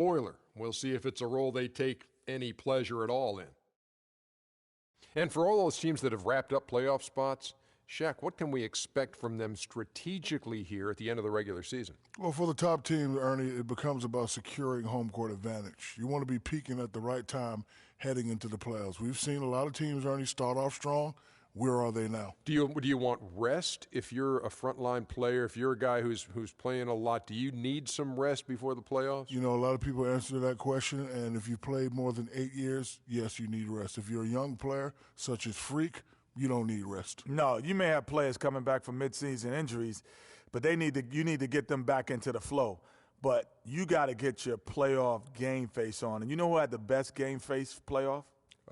Oiler. We'll see if it's a role they take any pleasure at all in. And for all those teams that have wrapped up playoff spots, Shaq, what can we expect from them strategically here at the end of the regular season? Well, for the top team, Ernie, it becomes about securing home court advantage. You want to be peaking at the right time heading into the playoffs. We've seen a lot of teams, Ernie, start off strong. Where are they now? Do you want rest if you're a frontline player, if you're a guy who's playing a lot? Do you need some rest before the playoffs? You know, a lot of people answer that question, and if you played more than 8 years, yes, you need rest. If you're a young player, such as Freak, you don't need rest. No, you may have players coming back from midseason injuries, but you need to get them back into the flow. But you got to get your playoff game face on. And you know who had the best game face playoff?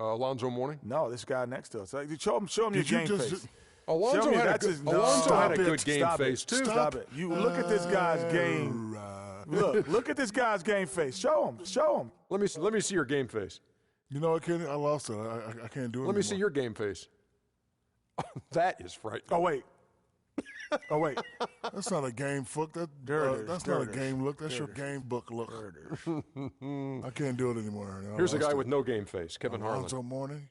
Alonzo Mourning? No, this guy next to us. Show him your game face. Alonzo had a good game face, too. Stop it. You look at this guy's game. Look at this guy's game face. Show him. Let me see your game face. You know what, Kenny? I lost it. I can't do it Let me see your game face. That is frightening. Oh, wait. That's not a game look. That's not a game look. That's your game book look. I can't do it anymore. Here's a guy with no game face, Kevin Harlan. Alonzo Mourning.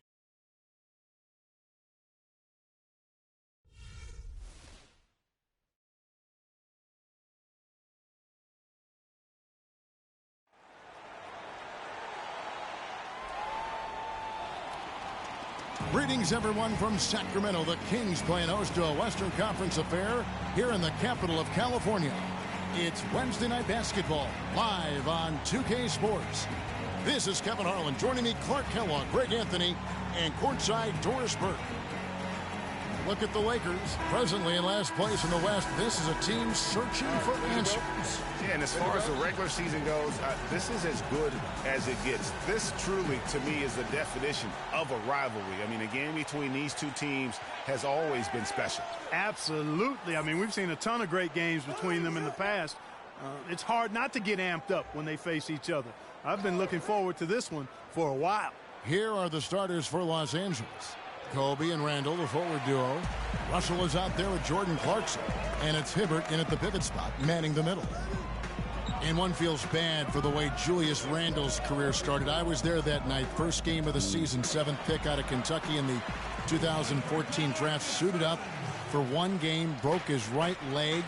Greetings, everyone, from Sacramento. The Kings playing host to a Western Conference affair here in the capital of California. It's Wednesday Night Basketball, live on 2K Sports. This is Kevin Harlan. Joining me, Clark Kellogg, Greg Anthony, and courtside Doris Burke. Look at the Lakers, presently in last place in the West. This is a team searching for answers. Yeah, and as far as the regular season goes, this is as good as it gets. This truly, to me, is the definition of a rivalry. I mean, a game between these two teams has always been special. Absolutely. I mean, we've seen a ton of great games between them in the past. It's hard not to get amped up when they face each other. I've been looking forward to this one for a while. Here are the starters for Los Angeles. Kobe and Randall, the forward duo. Russell is out there with Jordan Clarkson. And it's Hibbert in at the pivot spot, manning the middle. And one feels bad for the way Julius Randle's career started. I was there that night. First game of the season, 7th pick out of Kentucky in the 2014 draft. Suited up for one game, broke his right leg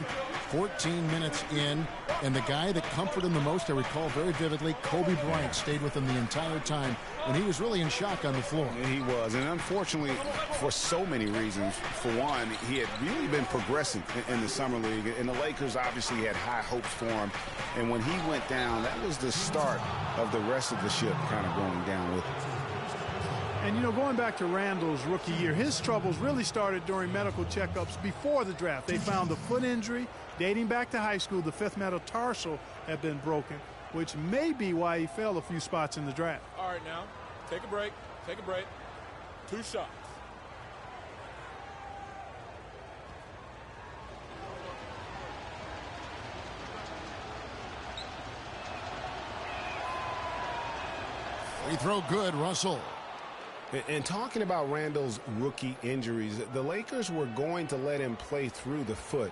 14 minutes in. And the guy that comforted him the most, I recall very vividly, Kobe Bryant stayed with him the entire time when he was really in shock on the floor. And he was. And unfortunately, for so many reasons, for one, he had really been progressing in the Summer League. And the Lakers obviously had high hopes for him. And when he went down, that was the start of the rest of the ship kind of going down with him. And, you know, going back to Randall's rookie year, his troubles really started during medical checkups before the draft. They found a foot injury dating back to high school. The fifth metatarsal had been broken, which may be why he fell a few spots in the draft. All right, now, take a break. 2 shots. Free throw good, Russell. And talking about Randall's rookie injuries, the Lakers were going to let him play through the foot.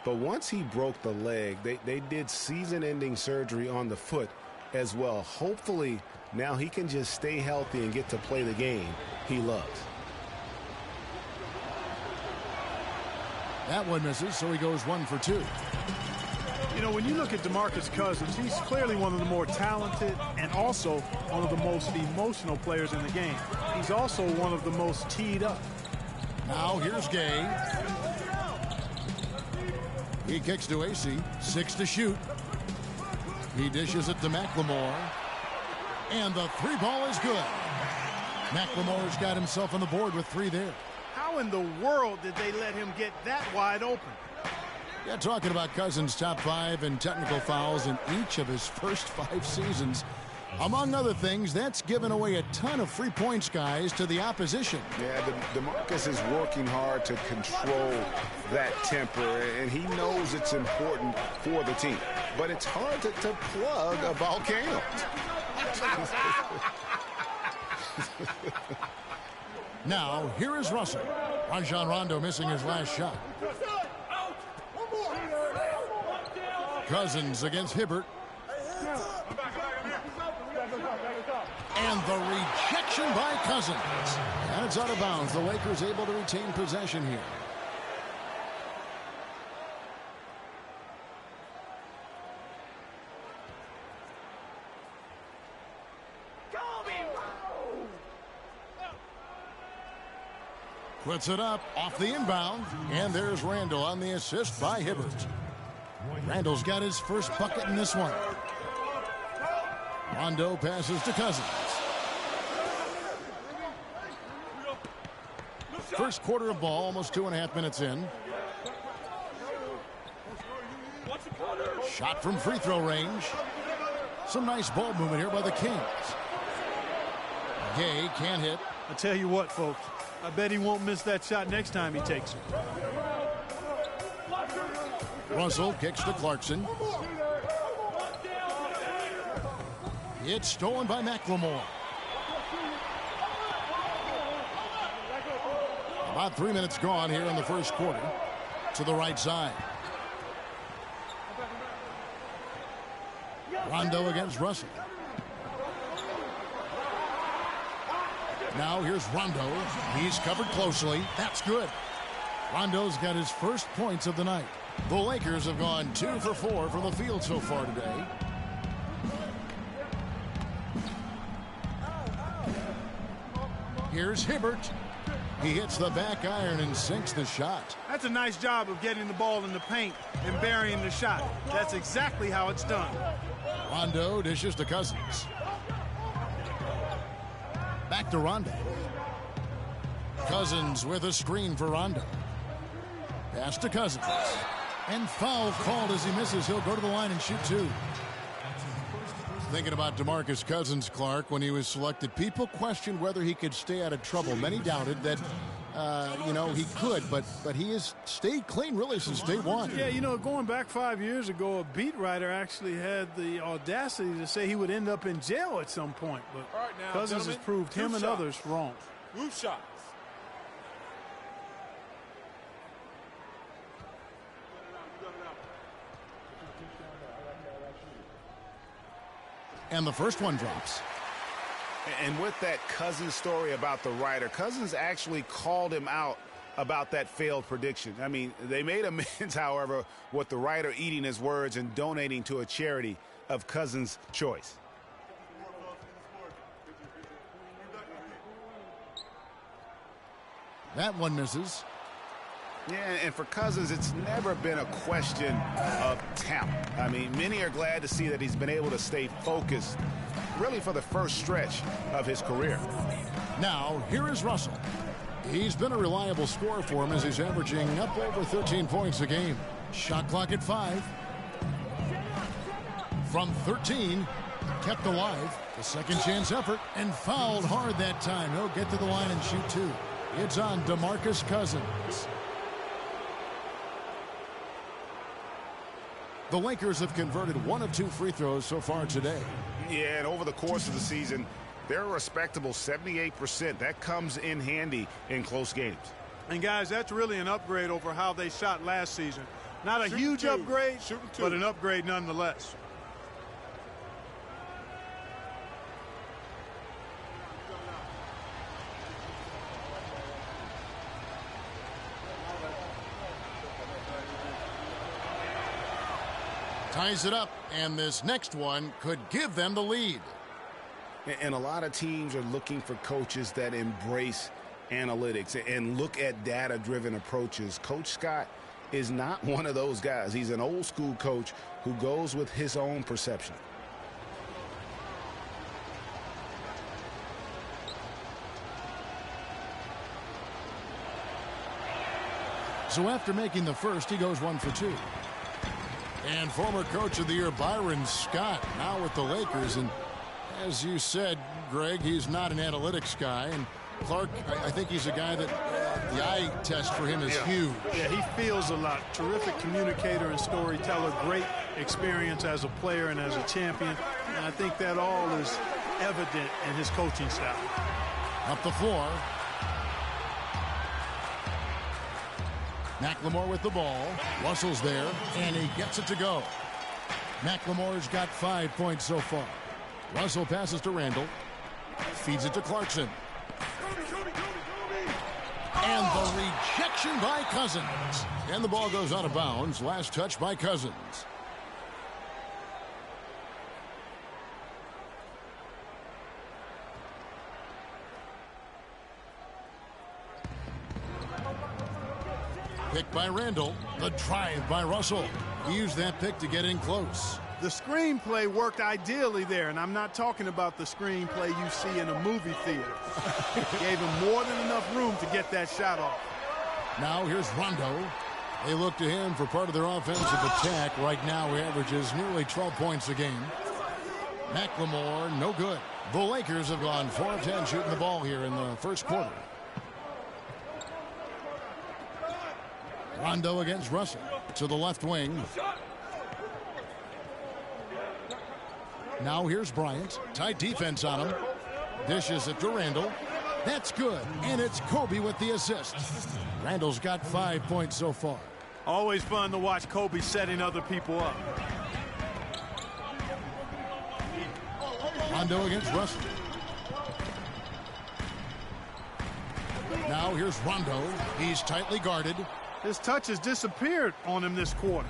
But once he broke the leg, they did season-ending surgery on the foot as well. Hopefully, now he can just stay healthy and get to play the game he loves. That one misses, so he goes 1 for 2. You know, when you look at DeMarcus Cousins, he's clearly one of the more talented and also one of the most emotional players in the game. He's also one of the most teed up. Now here's Gay. He kicks to AC. 6 to shoot. He dishes it to McLemore. And the 3 ball is good. McLemore's got himself on the board with 3 there. How in the world did they let him get that wide open? Yeah, talking about Cousins' top 5 in technical fouls in each of his first 5 seasons. Among other things, that's given away a ton of free points, guys, to the opposition. Yeah, DeMarcus is working hard to control that temper, and he knows it's important for the team. But it's hard to plug a volcano. Now, here is Russell. Rajon Rondo missing his last shot. Cousins against Hibbert. And the rejection by Cousins. And it's out of bounds. The Lakers able to retain possession here. Puts it up off the inbound. And there's Randall on the assist by Hibbert. Randall's got his first bucket in this one. Rondo passes to Cousins. First quarter of ball, almost 2.5 minutes in. Shot from free throw range. Some nice ball movement here by the Kings. Gay can't hit. I tell you what, folks, I bet he won't miss that shot next time he takes it. Russell kicks to Clarkson. It's stolen by McLemore. About 3 minutes gone here in the first quarter. To the right side. Rondo against Russell. Now here's Rondo. He's covered closely. That's good. Rondo's got his first points of the night. The Lakers have gone 2 for 4 from the field so far today. Here's Hibbert. He hits the back iron and sinks the shot. That's a nice job of getting the ball in the paint and burying the shot. That's exactly how it's done. Rondo dishes to Cousins. Back to Rondo. Cousins with a screen for Rondo. Pass to Cousins. And foul called as he misses. He'll go to the line and shoot 2. Thinking about DeMarcus Cousins, Clark, when he was selected, people questioned whether he could stay out of trouble. Many doubted that, he could, but he has stayed clean really since day one. Yeah, going back 5 years ago, a beat writer actually had the audacity to say he would end up in jail at some point. But Cousins has proved him and others wrong. Roof shots. And the first one drops. And with that Cousins story about the writer, Cousins actually called him out about that failed prediction. I mean, they made amends, however, with the writer eating his words and donating to a charity of Cousins' choice. That one misses. Yeah, and for Cousins, it's never been a question of talent. I mean, many are glad to see that he's been able to stay focused, really for the first stretch of his career. Now, here is Russell. He's been a reliable scorer for him as he's averaging up over 13 points a game. Shot clock at 5. From 13, kept alive. The second chance effort and fouled hard that time. He'll get to the line and shoot 2. It's on DeMarcus Cousins. The Lakers have converted 1 of 2 free throws so far today. Yeah, and over the course of the season, they're a respectable 78%. That comes in handy in close games. And, guys, that's really an upgrade over how they shot last season. Not a huge upgrade, but an upgrade nonetheless. Ties it up, and this next one could give them the lead. And a lot of teams are looking for coaches that embrace analytics and look at data-driven approaches. Coach Scott is not one of those guys. He's an old-school coach who goes with his own perception. So after making the first, he goes 1 for 2. And former coach of the year, Byron Scott, now with the Lakers. And as you said, Greg, he's not an analytics guy. And Clark, I think he's a guy that the eye test for him is huge. Yeah, he feels a lot. Terrific communicator and storyteller. Great experience as a player and as a champion. And I think that all is evident in his coaching style. Up the floor. McLemore with the ball. Russell's there, and he gets it to go. McLemore's got 5 points so far. Russell passes to Randall. Feeds it to Clarkson. And the rejection by Cousins. And the ball goes out of bounds. Last touch by Cousins. Pick by Randall. The drive by Russell. He used that pick to get in close. The screenplay worked ideally there, and I'm not talking about the screenplay you see in a movie theater. Gave him more than enough room to get that shot off. Now here's Rondo. They look to him for part of their offensive attack. Right now he averages nearly 12 points a game. McLemore, no good. The Lakers have gone 4 of 10 shooting the ball here in the first quarter. Rondo against Russell to the left wing. Now here's Bryant. Tight defense on him. Dishes it to Randall. That's good. And it's Kobe with the assist. Randall's got 5 points so far. Always fun to watch Kobe setting other people up. Rondo against Russell. Now here's Rondo. He's tightly guarded. His touch has disappeared on him this quarter.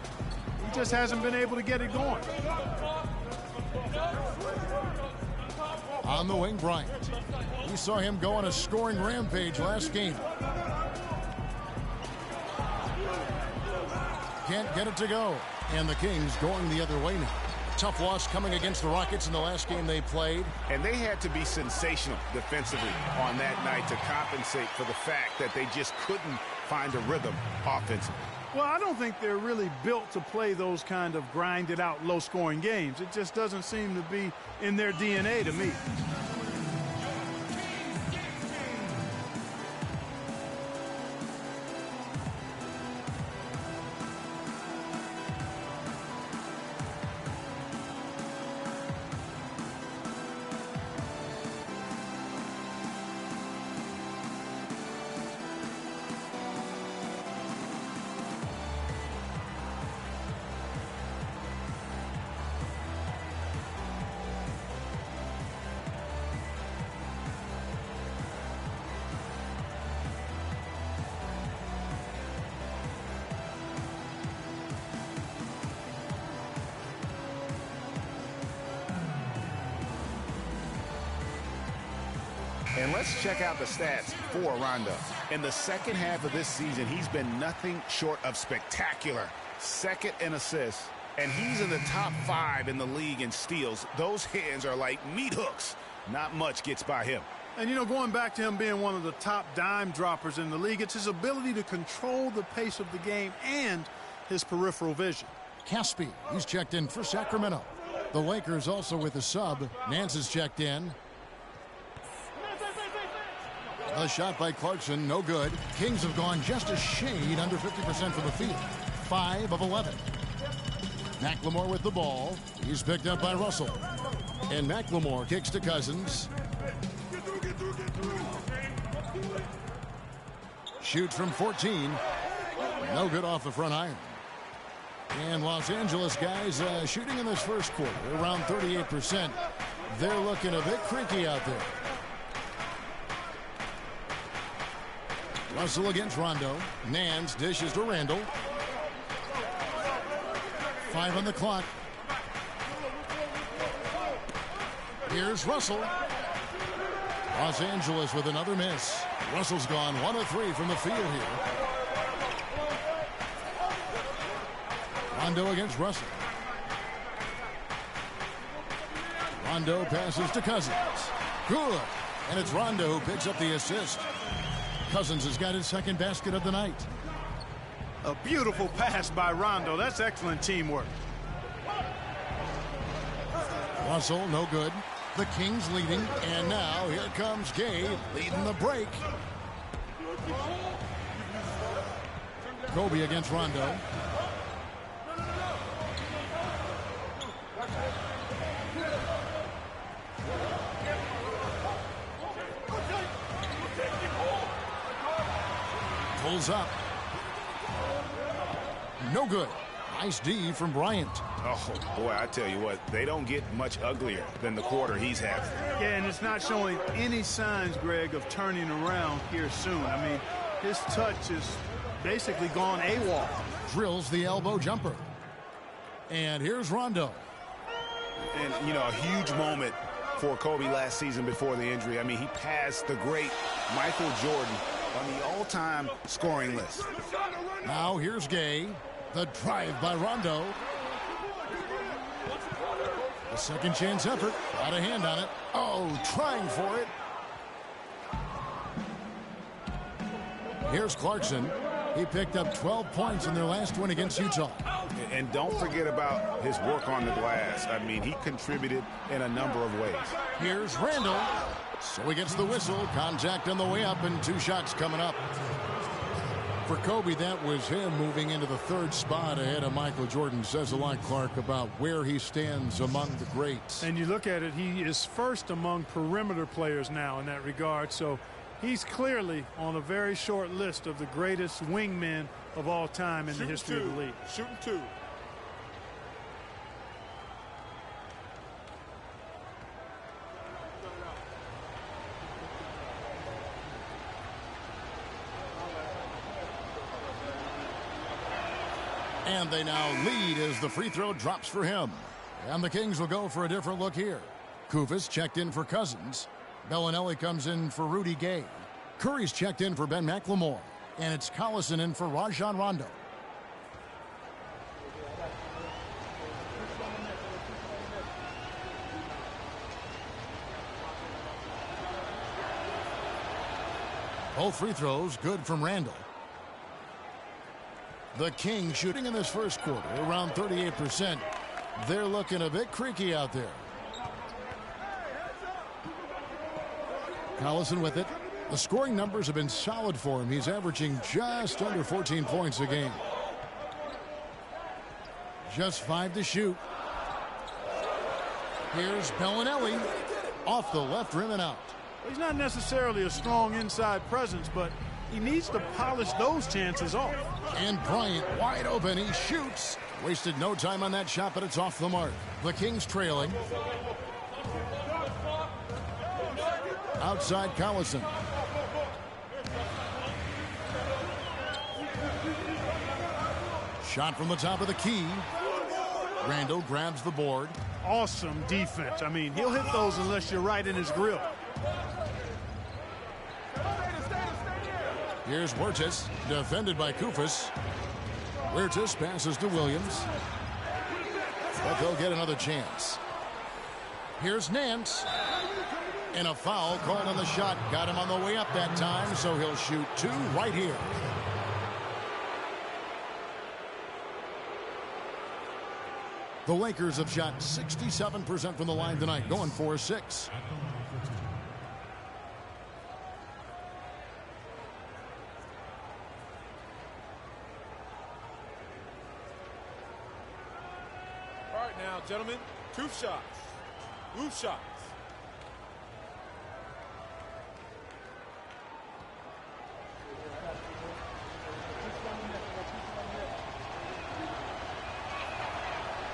He just hasn't been able to get it going. On the wing, Bryant. We saw him go on a scoring rampage last game. Can't get it to go. And the Kings going the other way now. Tough loss coming against the Rockets in the last game they played. And they had to be sensational defensively on that night to compensate for the fact that they just couldn't find a rhythm offensively. Well, I don't think they're really built to play those kind of grinded out low-scoring games. It just doesn't seem to be in their DNA to me. And let's check out the stats for Rondo. In the second half of this season, he's been nothing short of spectacular. Second in assists, and he's in the top 5 in the league in steals. Those hands are like meat hooks. Not much gets by him. And, you know, going back to him being one of the top dime droppers in the league, it's his ability to control the pace of the game and his peripheral vision. Caspi, he's checked in for Sacramento. The Lakers also with a sub. Nance is checked in. A shot by Clarkson, no good. Kings have gone just a shade under 50% from the field. 5 of 11. McLemore with the ball. He's picked up by Russell. And McLemore kicks to Cousins. Shoots from 14. No good off the front iron. And Los Angeles guys shooting in this first quarter around 38%. They're looking a bit creaky out there. Russell against Rondo. Nance dishes to Randall. 5 on the clock. Here's Russell. Los Angeles with another miss. Russell's gone 1 of 3 from the field here. Rondo against Russell. Rondo passes to Cousins. Good. And it's Rondo who picks up the assist. Cousins has got his second basket of the night. A beautiful pass by Rondo. That's excellent teamwork. Russell, no good. The Kings leading, and now here comes Gay leading the break. Kobe against Rondo. Pulls up. No good. Nice D from Bryant. Oh, boy, I tell you what, they don't get much uglier than the quarter he's having. Yeah, and it's not showing any signs, Greg, of turning around here soon. I mean, his touch is basically gone AWOL. Drills the elbow jumper. And here's Rondo. And, you know, a huge moment for Kobe last season before the injury. I mean, he passed the great Michael Jordan on the all-time scoring list. Now here's Gay. The drive by Rondo. A second chance effort. Got a hand on it. Oh, trying for it. Here's Clarkson. He picked up 12 points in their last win against Utah. And don't forget about his work on the glass. I mean, he contributed in a number of ways. Here's Randall. So he gets the whistle. Contact on the way up and 2 shots coming up. For Kobe, that was him moving into the 3rd spot ahead of Michael Jordan. Says a lot, Clark, about where he stands among the greats. And you look at it, he is first among perimeter players now in that regard. So he's clearly on a very short list of the greatest wingmen of all time in the history of the league. Shooting 2. And they now lead as the free throw drops for him. And the Kings will go for a different look here. Kufis checked in for Cousins. Bellinelli comes in for Rudy Gay. Curry's checked in for Ben McLemore. And it's Collison in for Rajon Rondo. Both free throws good from Randall. The Kings shooting in this first quarter around 38%. They're looking a bit creaky out there. Collison with it. The scoring numbers have been solid for him. He's averaging just under 14 points a game. Just 5 to shoot. Here's Bellinelli off the left rim and out. He's not necessarily a strong inside presence, but he needs to polish those chances off. And Bryant wide open. He shoots. Wasted no time on that shot, but it's off the mark. The Kings trailing. Outside Collison. Shot from the top of the key. Randall grabs the board. Awesome defense. I mean, he'll hit those unless you're right in his grill. Here's Huertas, defended by Kufis. Huertas passes to Williams. But they'll get another chance. Here's Nance. And a foul called on the shot. Got him on the way up that time, so he'll shoot 2 right here. The Lakers have shot 67% from the line tonight, going 4-6. All right now, gentlemen, 2 shots. Loose shots.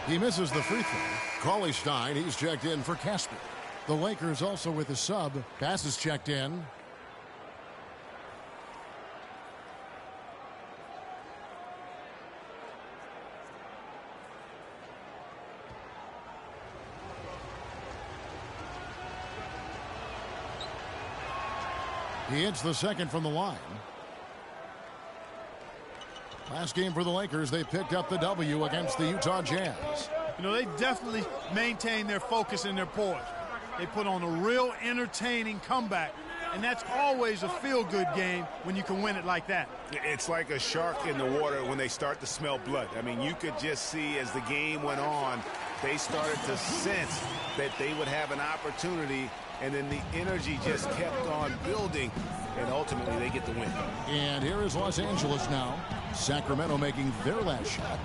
He misses the free throw. Cauley Stein, he's checked in for Casper. The Lakers also with a sub. Bass is checked in. He hits the second from the line. Last game for the Lakers, they picked up the W against the Utah Jazz. You know, they definitely maintain their focus and their poise. They put on a real entertaining comeback, and that's always a feel-good game when you can win it like that. It's like a shark in the water when they start to smell blood. I mean, you could just see as the game went on, they started to sense that they would have an opportunity, and then the energy just kept on building, and ultimately they get the win. And here is Los Angeles now. Sacramento making their last shot.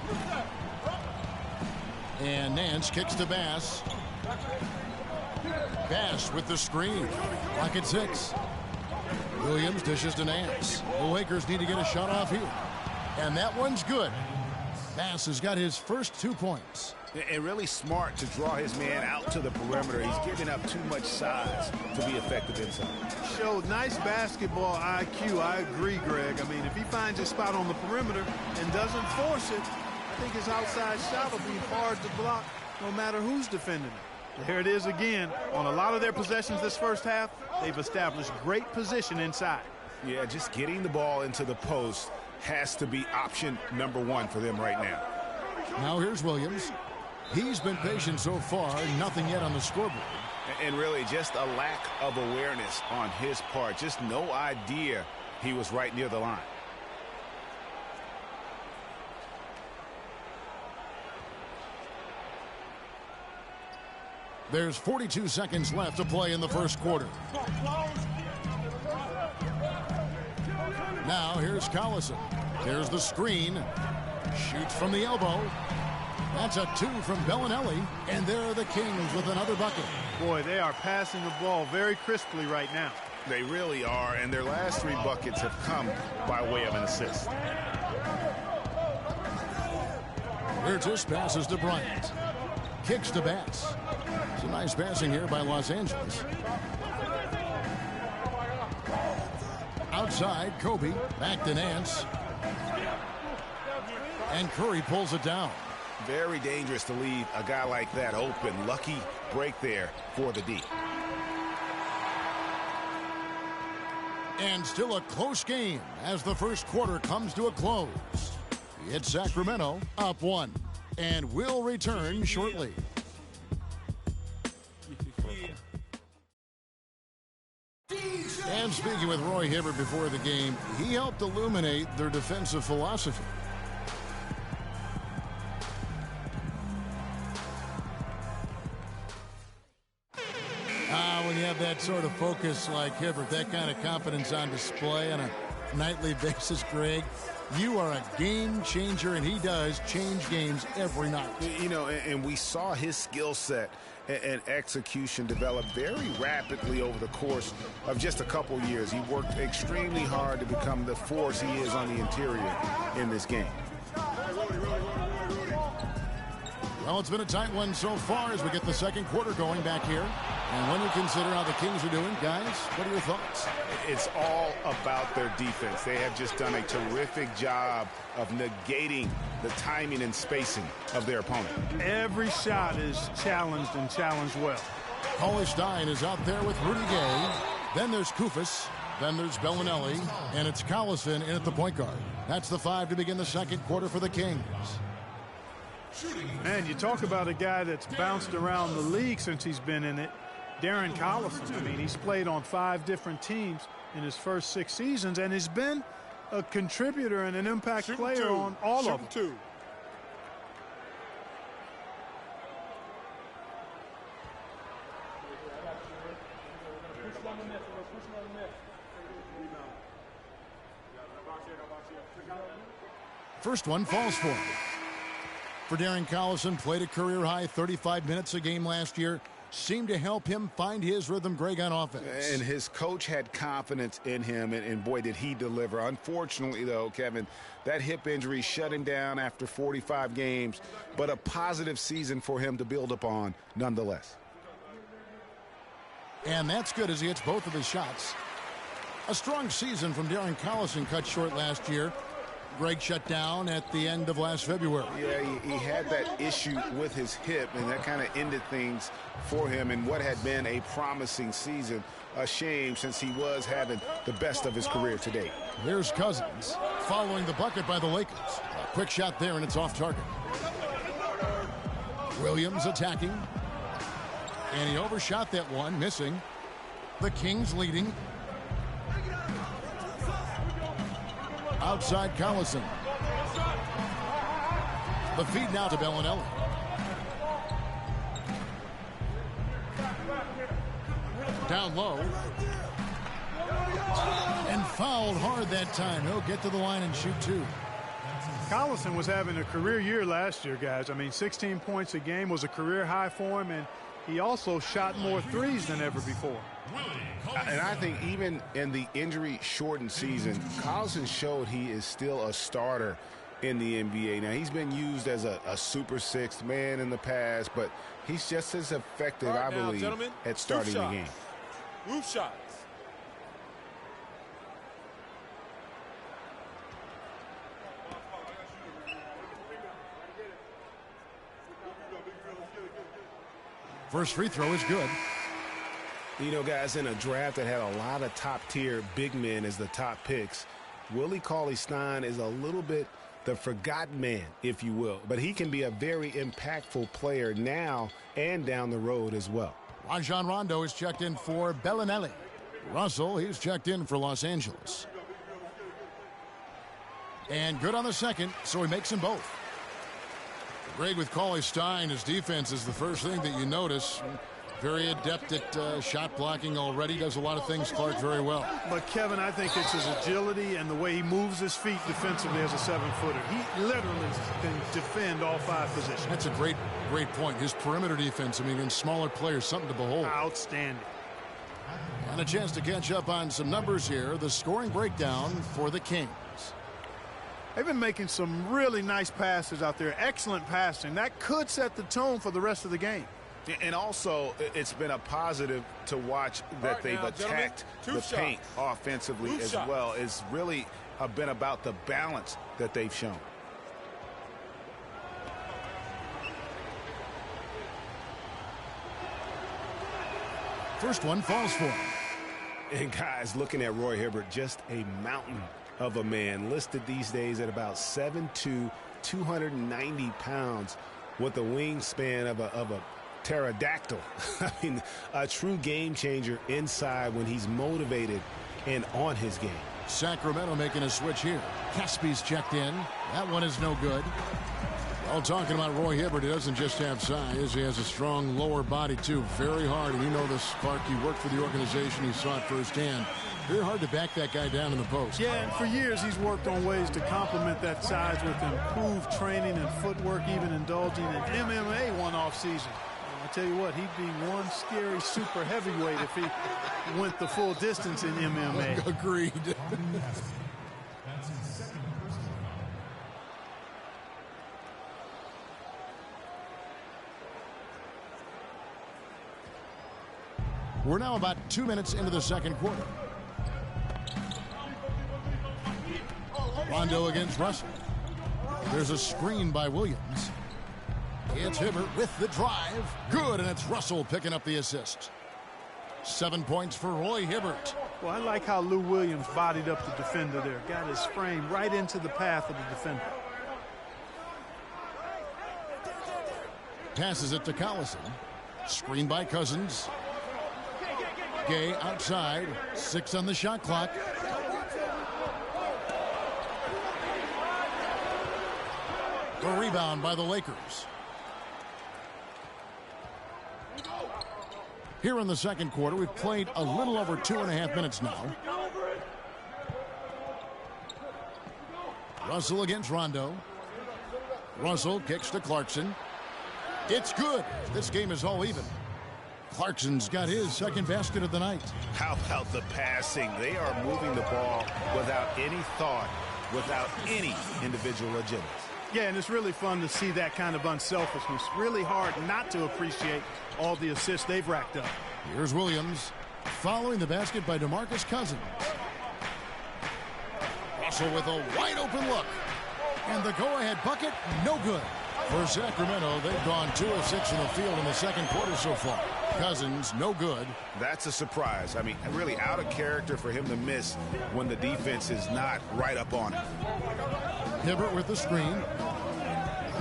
And Nance kicks to Bass. Bass with the screen. Clock at 6. Williams dishes to Nance. The Lakers need to get a shot off here. And that one's good. Bass has got his first 2 points. And really smart to draw his man out to the perimeter. He's giving up too much size to be effective inside. Showed nice basketball IQ. I agree, Greg. I mean, if he finds his spot on the perimeter and doesn't force it, I think his outside shot will be hard to block no matter who's defending it. There it is again. On a lot of their possessions this first half, they've established great position inside. Yeah, just getting the ball into the post has to be option number one for them right now. Now here's Williams. He's been patient so far, nothing yet on the scoreboard. And really just a lack of awareness on his part. Just no idea he was right near the line. There's 42 seconds left to play in the first quarter. Now here's Collison. There's the screen. Shoots from the elbow. That's a 2 from Bellinelli, and there are the Kings with another bucket. Boy, they are passing the ball very crisply right now. They really are, and their last 3 buckets have come by way of an assist. Curtis passes to Bryant. Kicks to Bass. Some nice passing here by Los Angeles. Outside, Kobe. Back to Nance. And Curry pulls it down. Very dangerous to leave a guy like that open. Lucky break there for the D. And still a close game as the first quarter comes to a close. It's Sacramento up 1. And will return shortly. And speaking with Roy Hibbert before the game, he helped illuminate their defensive philosophy. When you have that sort of focus like Hibbert, that kind of confidence on display on a nightly basis, Greg, you are a game changer, and he does change games every night. You know, and we saw his skill set and execution develop very rapidly over the course of just a couple years. He worked extremely hard to become the force he is on the interior in this game. Well, it's been a tight one so far as we get the second quarter going back here. And when you consider how the Kings are doing, guys, what are your thoughts? It's all about their defense. They have just done a terrific job of negating the timing and spacing of their opponent. Every shot is challenged and challenged well. Cauley-Stein is out there with Rudy Gay. Then there's Koufos. Then there's Bellinelli. And it's Collison in at the point guard. That's the 5 to begin the second quarter for the Kings. Man, you talk about a guy that's bounced around the league since he's been in it. Darren Collison. I mean, he's played on 5 different teams in his first 6 seasons, and has been a contributor and an impact player on all of them. First one falls for him. For Darren Collison, played a career-high 35 minutes a game last year. Seemed to help him find his rhythm, Greg, on offense. And his coach had confidence in him, and boy, did he deliver. Unfortunately, though, Kevin, that hip injury shut him down after 45 games, but a positive season for him to build upon nonetheless. And that's good as he hits both of his shots. A strong season from Darren Collison cut short last year. Greg shut down at the end of last February. Yeah, he had that issue with his hip, and that kind of ended things for him in what had been a promising season. A shame, since he was having the best of his career to date. Here's Cousins following the bucket by the Lakers. A quick shot there, and it's off target. Williams attacking. And he overshot that one, missing. The Kings leading. Outside Collison. The feed now to Bellinelli. Down low. And fouled hard that time. He'll get to the line and shoot 2. Collison was having a career year last year, guys. I mean, 16 points a game was a career high for him, and he also shot more threes than ever before. And I think even in the injury-shortened season, Collison showed he is still a starter in the NBA. Now, he's been used as a super sixth man in the past, but he's just as effective, Right, I now, believe, gentlemen, at starting the game. Roof shots. First free throw is good. You know, guys, in a draft that had a lot of top-tier big men as the top picks, Willie Cauley-Stein is a little bit the forgotten man, if you will. But he can be a very impactful player now and down the road as well. Rajon Rondo is checked in for Bellinelli. Russell, he's checked in for Los Angeles. And good on the second, so he makes them both. Great with Cauley-Stein. His defense is the first thing that you notice. Very adept at shot blocking already. Does a lot of things, Clark, very well. But, Kevin, I think it's his agility and the way he moves his feet defensively as a 7-footer. He literally can defend all 5 positions. That's a great point. His perimeter defense, I mean, against smaller players, something to behold. Outstanding. And a chance to catch up on some numbers here. The scoring breakdown for the Kings. They've been making some really nice passes out there. Excellent passing. That could set the tone for the rest of the game. And also, it's been a positive to watch that they've attacked the paint offensively as well. It's really been about the balance that they've shown. First one falls for him. And guys, looking at Roy Hibbert, just a mountain of a man, listed these days at about 7'2", 290 pounds, with the wingspan of a pterodactyl. I mean, a true game changer inside when he's motivated and on his game. Sacramento making a switch here. Caspi's checked in. That one is no good. Well, talking about Roy Hibbert, he doesn't just have size. He has a strong lower body, too. Very hard. And you know this, Clark. You worked for the organization. You saw it firsthand. Very hard to back that guy down in the post. Yeah, and for years he's worked on ways to complement that size with improved training and footwork, even indulging in MMA one off season. I tell you what, he'd be one scary super heavyweight if he went the full distance in MMA. Agreed. We're now about 2 minutes into the second quarter. Rondo against Russell. There's a screen by Williams. It's Hibbert with the drive. Good, and it's Russell picking up the assist. 7 points for Roy Hibbert. Well, I like how Lou Williams bodied up the defender there. Got his frame right into the path of the defender. Passes it to Collison. Screen by Cousins. Gay outside. 6 on the shot clock. The rebound by the Lakers. Here in the second quarter, we've played a little over 2.5 minutes now. Russell against Rondo. Russell kicks to Clarkson. It's good. This game is all even. Clarkson's got his second basket of the night. How about the passing? They are moving the ball without any thought, without any individual agendas. Yeah, and it's really fun to see that kind of unselfishness. Really hard not to appreciate all the assists they've racked up. Here's Williams following the basket by DeMarcus Cousins. Russell with a wide open look. And the go-ahead bucket, no good. For Sacramento, they've gone 2 of 6 in the field in the second quarter so far. Cousins, no good. That's a surprise. I mean, really out of character for him to miss when the defense is not right up on him. Hibbert with the screen.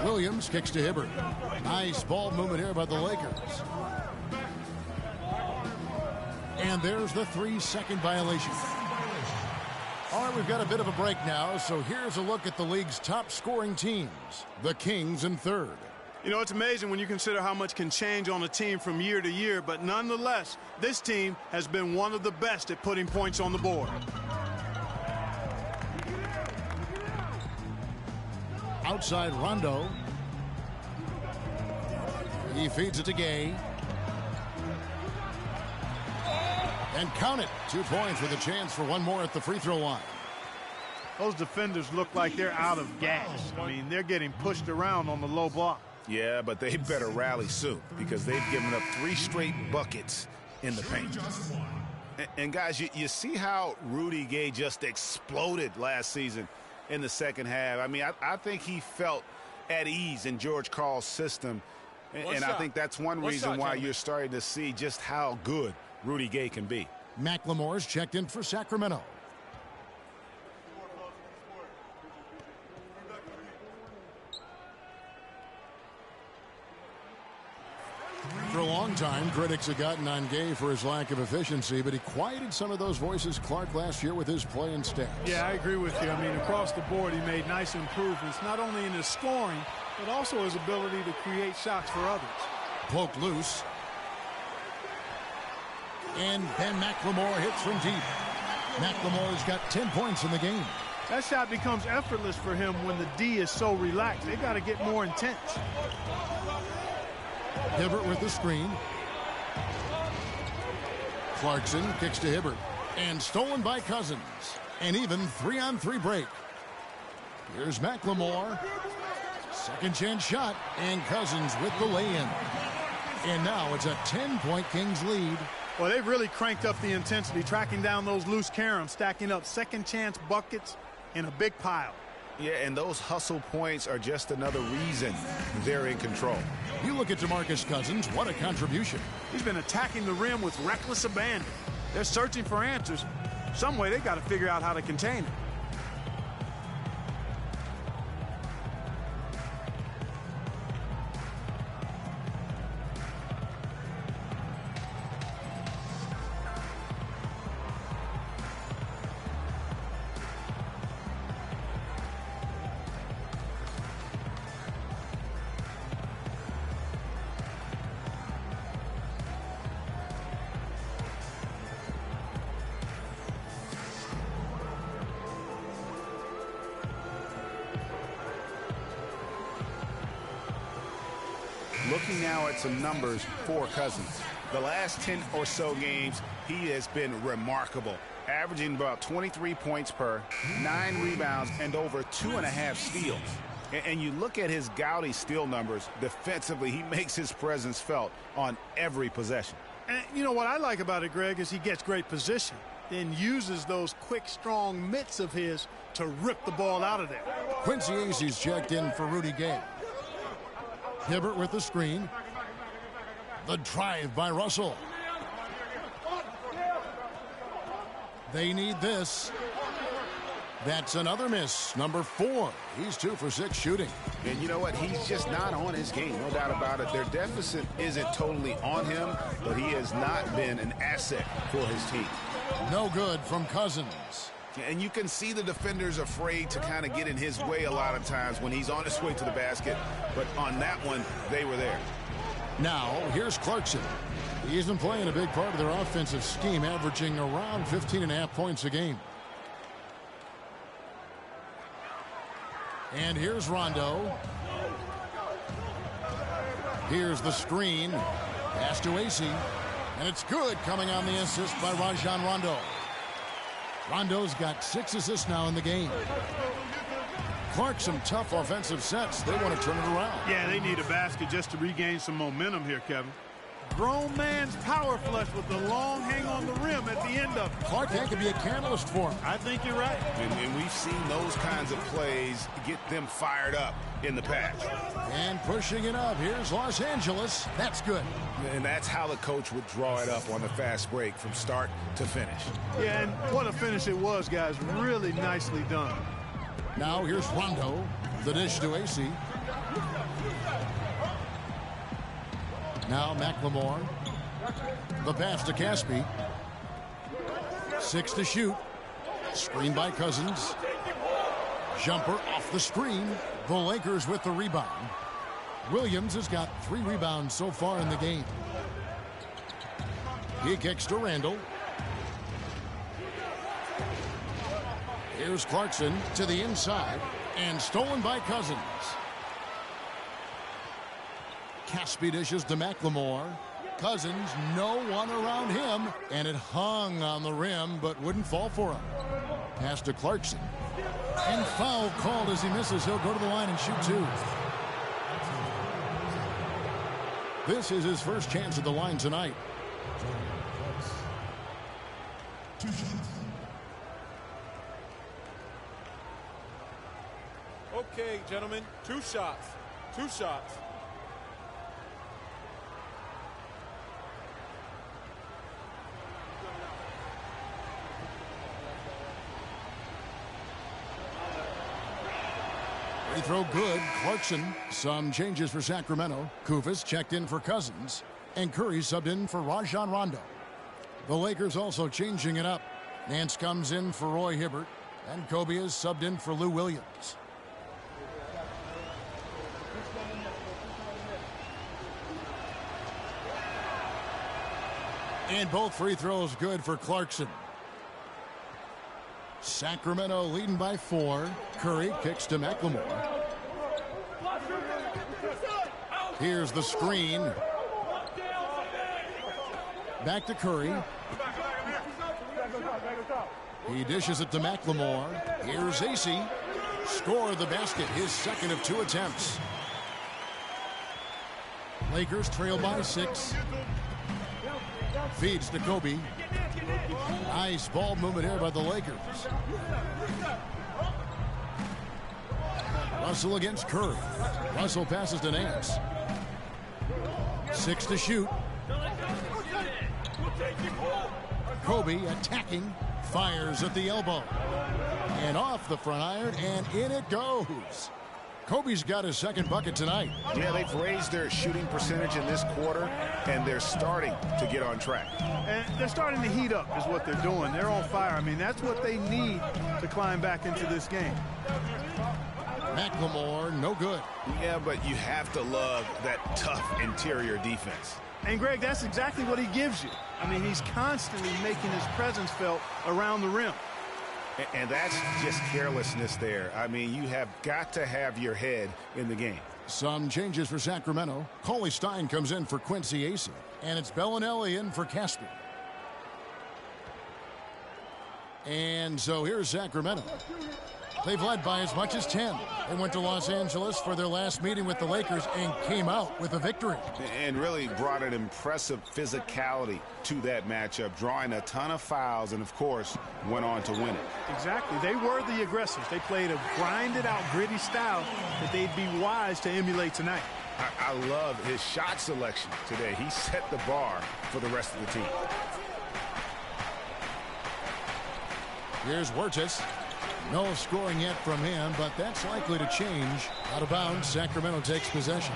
Williams kicks to Hibbert. Nice ball movement here by the Lakers. And there's the 3-second violation. All right, we've got a bit of a break now, so here's a look at the league's top scoring teams. The Kings in third. You know, it's amazing when you consider how much can change on a team from year to year, but nonetheless, this team has been one of the best at putting points on the board. Outside Rondo. He feeds it to Gay. And count it. 2 points with a chance for one more at the free throw line. Those defenders look like they're out of gas. I mean, they're getting pushed around on the low block. Yeah, but they better rally soon because they've given up 3 straight buckets in the paint. And guys, you see how Rudy Gay just exploded last season in the second half. I mean, I think he felt at ease in George Karl's system. And I think that's one reason why you're starting to see just how good Rudy Gay can be. McLemore's checked in for Sacramento. For a long time, critics have gotten on Gay for his lack of efficiency, but he quieted some of those voices, Clark, last year with his play and stats. Yeah, I agree with you. I mean, across the board, he made nice improvements, not only in his scoring, but also his ability to create shots for others. Poked loose. And Ben McLemore hits from deep. McLemore's got 10 points in the game. That shot becomes effortless for him when the D is so relaxed. They got to get more intense. Hibbert with the screen. Clarkson kicks to Hibbert. And stolen by Cousins. An even 3-on-3 break. Here's McLemore. Second chance shot. And Cousins with the lay-in. And now it's a 10-point Kings lead. Well, they've really cranked up the intensity, tracking down those loose caroms, stacking up second chance buckets in a big pile. Yeah, and those hustle points are just another reason they're in control. You look at DeMarcus Cousins, what a contribution. He's been attacking the rim with reckless abandon. They're searching for answers. Some way they got to figure out how to contain it. Looking now at some numbers for Cousins. The last 10 or so games, he has been remarkable, averaging about 23 points per, 9 rebounds, and over 2.5 steals. And you look at his gaudy steal numbers, defensively, he makes his presence felt on every possession. And you know what I like about it, Greg, is he gets great position, then uses those quick, strong mitts of his to rip the ball out of there. Quincy Acey's checked in for Rudy Gay. Hibbert with the screen. The drive by Russell. They need this. That's another miss. Number 4. He's 2 for 6 shooting. And you know what? He's just not on his game. No doubt about it. Their deficit isn't totally on him, but he has not been an asset for his team. No good from Cousins. And you can see the defenders afraid to kind of get in his way a lot of times when he's on his way to the basket. But on that one, they were there. Now, here's Clarkson. He's been playing a big part of their offensive scheme, averaging around 15.5 points a game. And here's Rondo. Here's the screen. Pass to Acey. And it's good, coming on the assist by Rajon Rondo. Rondo's got 6 assists now in the game. Clark, some tough offensive sets. They want to turn it around. Yeah, they need a basket just to regain some momentum here, Kevin. Grown man's power flush with the long hang on the rim at the end of it. Clark, that could be a catalyst for him. I think you're right. And we've seen those kinds of plays get them fired up in the past. And pushing it up. Here's Los Angeles. That's good. And that's how the coach would draw it up on the fast break from start to finish. Yeah, and what a finish it was, guys. Really nicely done. Now here's Rondo. The dish to Acey. Now McLemore. The pass to Caspi. 6 to shoot. Screen by Cousins. Jumper off the screen. The Lakers with the rebound. Williams has got 3 rebounds so far in the game. He kicks to Randall. Here's Clarkson to the inside. And stolen by Cousins. Caspi dishes to McLemore. Cousins, no one around him. And it hung on the rim, but wouldn't fall for him. Pass to Clarkson. And foul called as he misses. He'll go to the line and shoot 2. This is his first chance at the line tonight. Okay, gentlemen, 2 shots. 2 shots. Free throw good. Clarkson. Some changes for Sacramento. Kufis checked in for Cousins. And Curry subbed in for Rajon Rondo. The Lakers also changing it up. Nance comes in for Roy Hibbert. And Kobe is subbed in for Lou Williams. And both free throws good for Clarkson. Sacramento leading by 4. Curry kicks to McLemore. Here's the screen. Back to Curry. He dishes it to McLemore. Here's AC. Score the basket, his second of 2 attempts. Lakers trail by 6. Feeds to Kobe. Nice ball movement here by the Lakers. Russell against Curry. Russell passes to Nance. 6 to shoot. Kobe attacking. Fires at the elbow. And off the front iron, and in it goes. Kobe's got his second bucket tonight. Yeah, they've raised their shooting percentage in this quarter, and they're starting to get on track. And they're starting to heat up is what they're doing. They're on fire. I mean, that's what they need to climb back into this game. McLemore, no good. Yeah, but you have to love that tough interior defense. And, Greg, that's exactly what he gives you. I mean, he's constantly making his presence felt around the rim. And that's just carelessness there. I mean, you have got to have your head in the game. Some changes for Sacramento. Cauley Stein comes in for Quincy Acey. And it's Bellinelli in for Casper. And so here's Sacramento. They've led by as much as 10. They went to Los Angeles for their last meeting with the Lakers and came out with a victory. And really brought an impressive physicality to that matchup, drawing a ton of fouls and, of course, went on to win it. Exactly. They were the aggressors. They played a grinded-out, gritty style that they'd be wise to emulate tonight. I love his shot selection today. He set the bar for the rest of the team. Here's Huertas. No scoring yet from him, but that's likely to change. Out of bounds, Sacramento takes possession.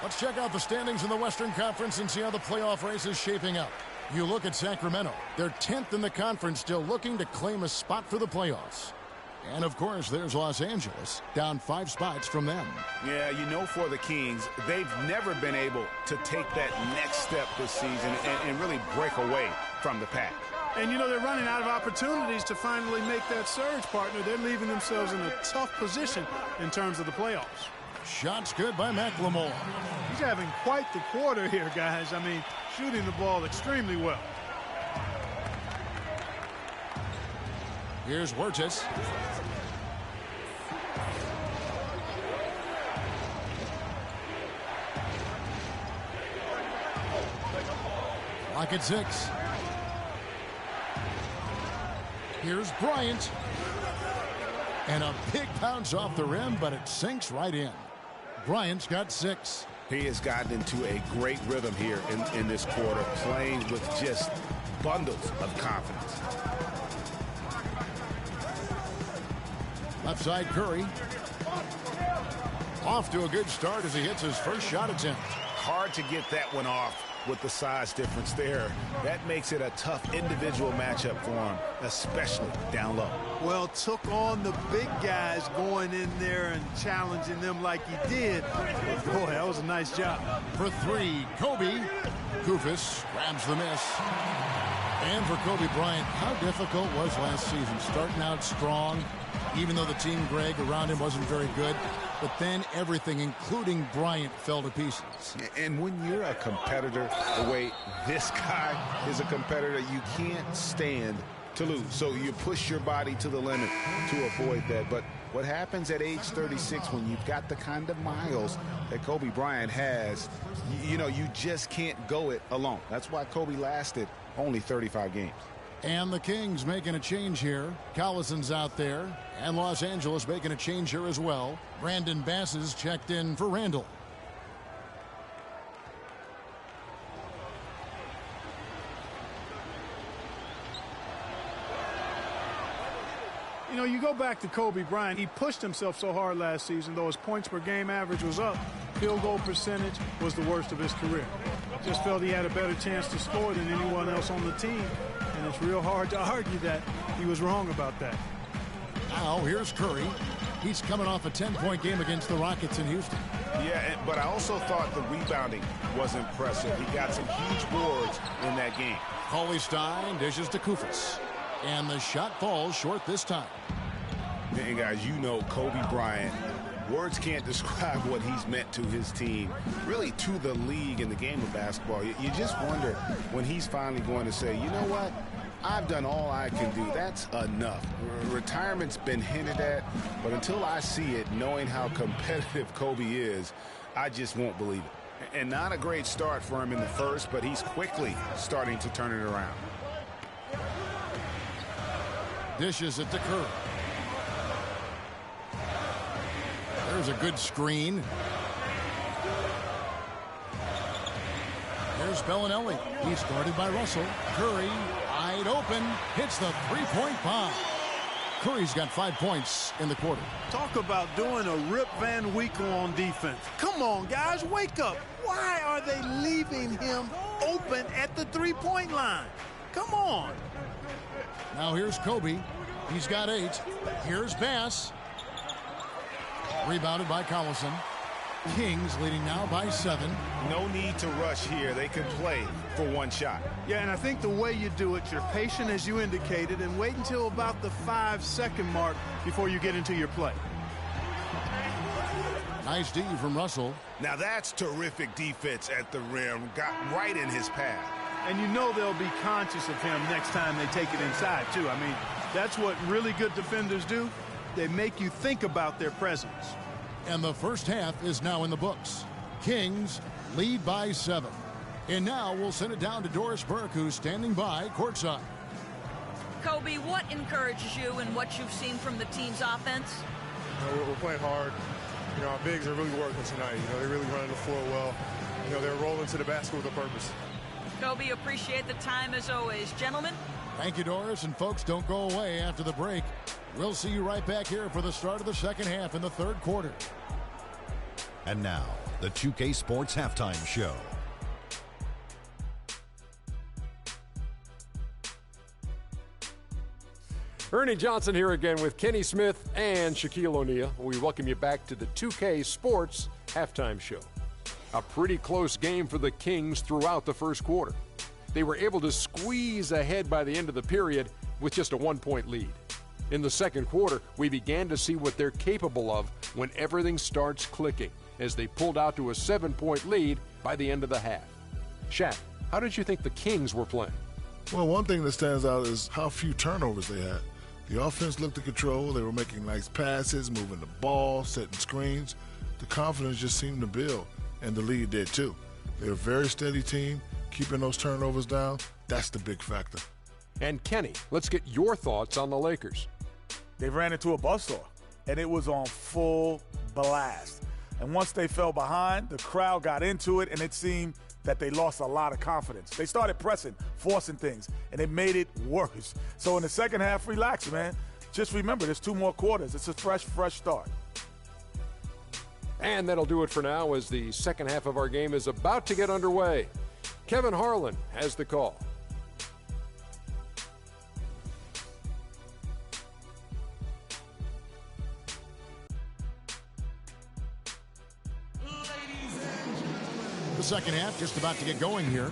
Let's check out the standings in the Western Conference and see how the playoff race is shaping up. You look at Sacramento. They're 10th in the conference, still looking to claim a spot for the playoffs. And, of course, there's Los Angeles, down 5 spots from them. Yeah, you know, for the Kings, they've never been able to take that next step this season and really break away from the pack. And, you know, they're running out of opportunities to finally make that surge, partner. They're leaving themselves in a tough position in terms of the playoffs. Shots good by McLemore. He's having quite the quarter here, guys. I mean, shooting the ball extremely well. Here's Huertas. Lock at 6. Here's Bryant. And a big bounce off the rim, but it sinks right in. Bryant's got 6. He has gotten into a great rhythm here in this quarter, playing with just bundles of confidence. Left side, Curry. Off to a good start as he hits his first shot attempt. Hard to get that one off with the size difference there. That makes it a tough individual matchup for him, especially down low. Well, took on the big guys going in there and challenging them like he did. But boy, that was a nice job. For 3, Kobe. Kufis grabs the miss. And for Kobe Bryant, how difficult was last season? Starting out strong, even though the team, Greg, around him wasn't very good. But then everything, including Bryant, fell to pieces. And when you're a competitor, the way this guy is a competitor, you can't stand to lose. So you push your body to the limit to avoid that. But what happens at age 36 when you've got the kind of miles that Kobe Bryant has, you know, you just can't go it alone. That's why Kobe lasted only 35 games. And the Kings making a change here. Collison's out there. And Los Angeles making a change here as well. Brandon Bass is checked in for Randall. You know, you go back to Kobe Bryant. He pushed himself so hard last season, though his points per game average was up. Field goal percentage was the worst of his career. Just felt he had a better chance to score than anyone else on the team. And it's real hard to argue that he was wrong about that. Now, here's Curry. He's coming off a 10-point game against the Rockets in Houston. Yeah, but I also thought the rebounding was impressive. He got some huge boards in that game. Cauley Stein dishes to Koufos. And the shot falls short this time. And guys, you know Kobe Bryant, words can't describe what he's meant to his team, really to the league in the game of basketball. You just wonder when he's finally going to say, you know what, I've done all I can do. That's enough. Retirement's been hinted at, but until I see it, knowing how competitive Kobe is, I just won't believe it. And not a great start for him in the first, but he's quickly starting to turn it around. Dishes it to Curry. There's a good screen. Here's Bellinelli. He's guarded by Russell. Curry, wide open, hits the three-point bomb. Curry's got 5 points in the quarter. Talk about doing a Rip Van Winkle on defense. Come on, guys, wake up. Why are they leaving him open at the three-point line? Come on. Now here's Kobe. He's got 8. Here's Bass. Rebounded by Collison. Kings leading now by 7. No need to rush here. They can play for one shot. Yeah, and I think the way you do it, you're patient as you indicated and wait until about the 5-second mark before you get into your play. Nice D from Russell. Now that's terrific defense at the rim. Got right in his path. And you know they'll be conscious of him next time they take it inside, too. I mean, that's what really good defenders do. They make you think about their presence. And the first half is now in the books. Kings lead by 7. And now we'll send it down to Doris Burke, who's standing by courtside. Kobe, what encourages you in what you've seen from the team's offense? You know, we're playing hard. You know, our bigs are really working tonight. You know, they're really running the floor well. You know, they're rolling to the basket with a purpose. Kobe, appreciate the time as always. Gentlemen? Thank you, Doris. And folks, don't go away after the break. We'll see you right back here for the start of the second half in the third quarter. And now, the 2K Sports Halftime Show. Ernie Johnson here again with Kenny Smith and Shaquille O'Neal. We welcome you back to the 2K Sports Halftime Show. A pretty close game for the Kings throughout the first quarter. They were able to squeeze ahead by the end of the period with just a 1-point lead. In the second quarter, we began to see what they're capable of when everything starts clicking, as they pulled out to a 7-point lead by the end of the half. Shaq, how did you think the Kings were playing? Well, one thing that stands out is how few turnovers they had. The offense looked in control. They were making nice passes, moving the ball, setting screens. The confidence just seemed to build, and the lead did too. They're a very steady team, keeping those turnovers down. That's the big factor. And Kenny, let's get your thoughts on the Lakers. They ran into a buzzsaw, and it was on full blast. And once they fell behind, the crowd got into it, and it seemed that they lost a lot of confidence. They started pressing, forcing things, and it made it worse. So in the second half, relax, man. Just remember, there's 2 more quarters. It's a fresh start. And that'll do it for now, as the second half of our game is about to get underway. Kevin Harlan has the call. The second half just about to get going here.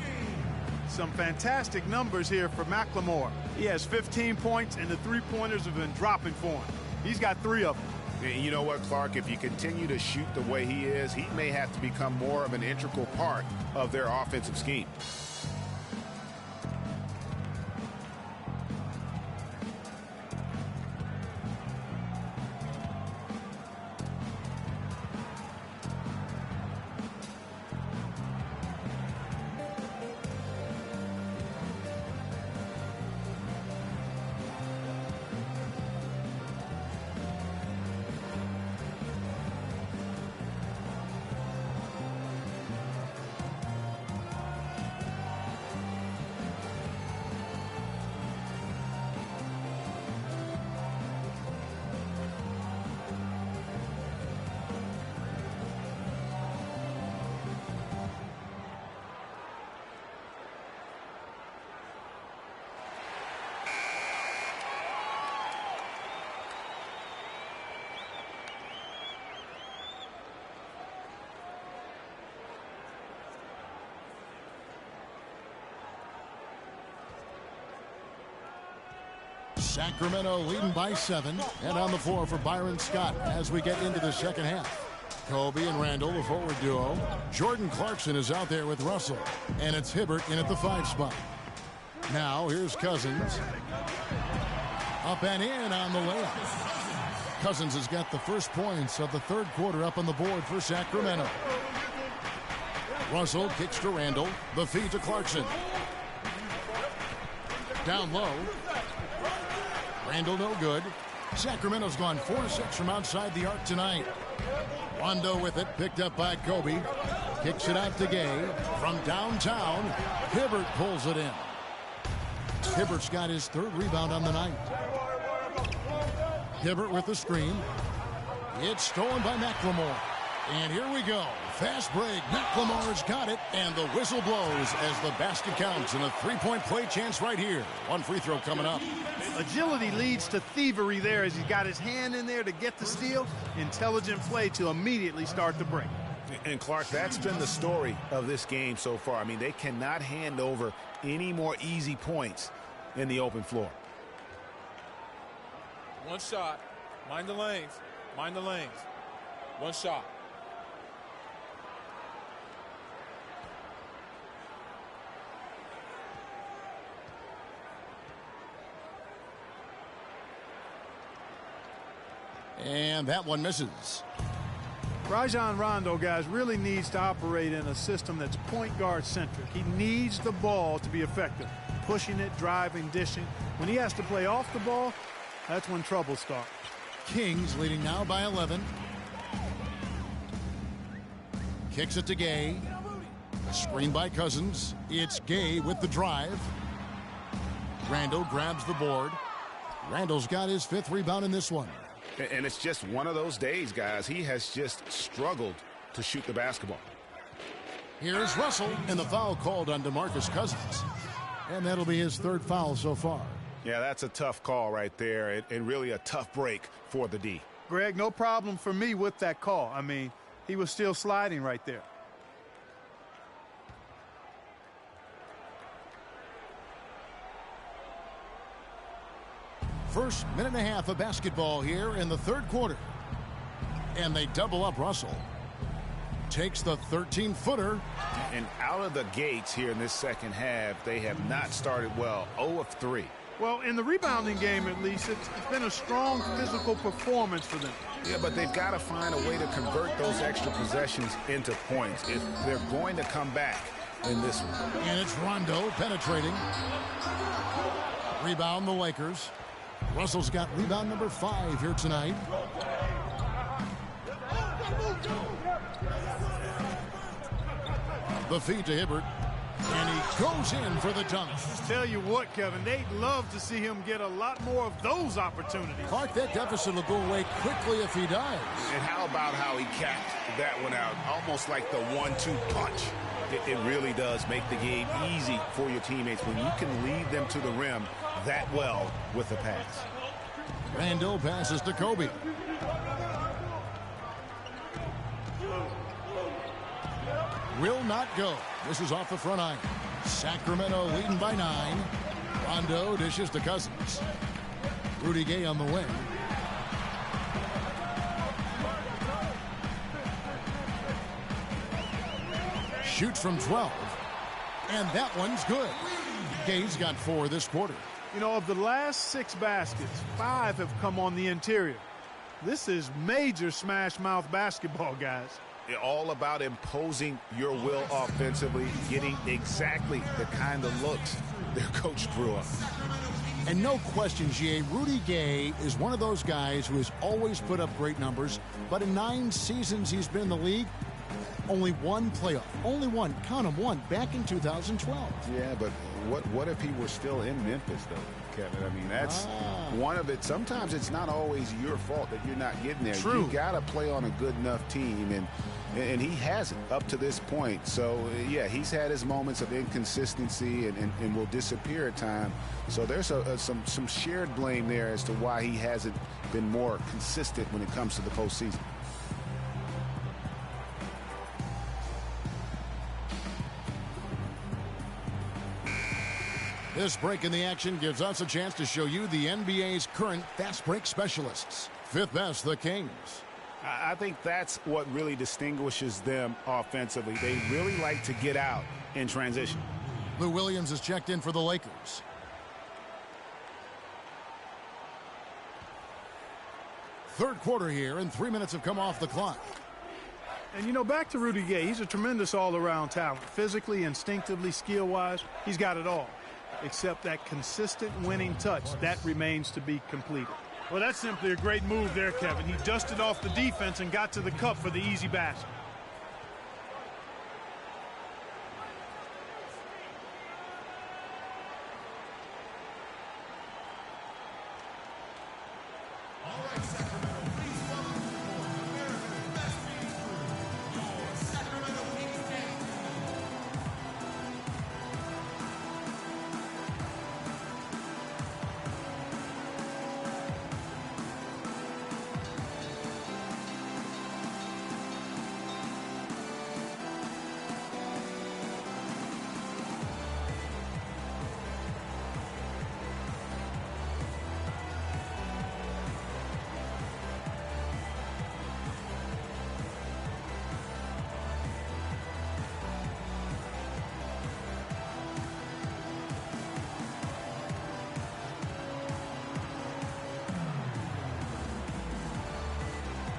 Some fantastic numbers here for McLemore. He has 15 points, and the three-pointers have been dropping for him. He's got 3 of them. And you know what, Clark? If you continue to shoot the way he is, he may have to become more of an integral part of their offensive scheme. Sacramento leading by 7. And on the floor for Byron Scott as we get into the second half. Kobe and Randall, the forward duo. Jordan Clarkson is out there with Russell. And it's Hibbert in at the 5 spot. Now here's Cousins. Up and in on the layup. Cousins has got the first points of the third quarter up on the board for Sacramento. Russell kicks to Randall. The feed to Clarkson. Down low. Randall no good. Sacramento's gone 4-6 from outside the arc tonight. Rondo with it, picked up by Kobe. Kicks it out to Gay. From downtown, Hibbert pulls it in. Hibbert's got his 3rd rebound on the night. Hibbert with the screen. It's stolen by McLemore. And here we go. Fast break. McLemore's got it. And the whistle blows as the basket counts. And a 3-point play chance right here. One free throw coming up. Agility leads to thievery there as he's got his hand in there to get the steal. Intelligent play to immediately start the break. And Clark, that's been the story of this game so far. I mean, they cannot hand over any more easy points in the open floor. One shot. Mind the lanes. Mind the lanes. One shot. And that one misses. Rajon Rondo, guys, really needs to operate in a system that's point guard centric. He needs the ball to be effective. Pushing it, driving, dishing. When he has to play off the ball, that's when trouble starts. Kings leading now by 11. Kicks it to Gay. Screen by Cousins. It's Gay with the drive. Randall grabs the board. Randall's got his 5th rebound in this one. And it's just one of those days, guys. He has just struggled to shoot the basketball. Here's Russell, and the foul called on DeMarcus Cousins. And that'll be his 3rd foul so far. Yeah, that's a tough call right there, and really a tough break for the D. Greg, no problem for me with that call. I mean, he was still sliding right there. First minute and a half of basketball here in the 3rd quarter. And they double up Russell. Takes the 13-footer. And out of the gates here in this second half, they have not started well. 0 of 3. Well, in the rebounding game, at least, it's been a strong physical performance for them. Yeah, but they've got to find a way to convert those extra possessions into points if they're going to come back in this one. And it's Rondo penetrating. Rebound the Lakers. Russell's got rebound number 5 here tonight. The feed to Hibbert. And he goes in for the dunk. Tell you what, Kevin, they'd love to see him get a lot more of those opportunities. Clark, that deficit will go away quickly if he does. And how about how he capped that one out? Almost like the 1-2 punch. It really does make the game easy for your teammates when you can lead them to the rim that well with the pass. Randall passes to Kobe. Will not go. This is off the front iron. Sacramento leading by 9. Rondo dishes to Cousins. Rudy Gay on the wing. Shoots from 12. And that one's good. Gay's got 4 this quarter. You know, of the last 6 baskets, 5 have come on the interior. This is major smash mouth basketball, guys. All about imposing your will offensively, getting exactly the kind of looks their coach drew up. And no question, G.A., Rudy Gay is one of those guys who has always put up great numbers, but in 9 seasons he's been in the league, only 1 playoff. Only 1. Count them, 1. Back in 2012. Yeah, but what if he were still in Memphis, though, Kevin? I mean, that's one of it. Sometimes it's not always your fault that you're not getting there. True. You got to play on a good enough team, and he hasn't up to this point. So, yeah, he's had his moments of inconsistency and will disappear at times. So there's some shared blame there as to why he hasn't been more consistent when it comes to the postseason. This break in the action gives us a chance to show you the NBA's current fast break specialists. Fifth best, the Kings. I think that's what really distinguishes them offensively. They really like to get out in transition. Lou Williams is checked in for the Lakers. Third quarter here, and 3 minutes have come off the clock. And, you know, back to Rudy Gay, he's a tremendous all-around talent. Physically, instinctively, skill-wise, he's got it all. Except that consistent winning touch, that remains to be completed. Well, that's simply a great move there, Kevin. He dusted off the defense and got to the cup for the easy basket.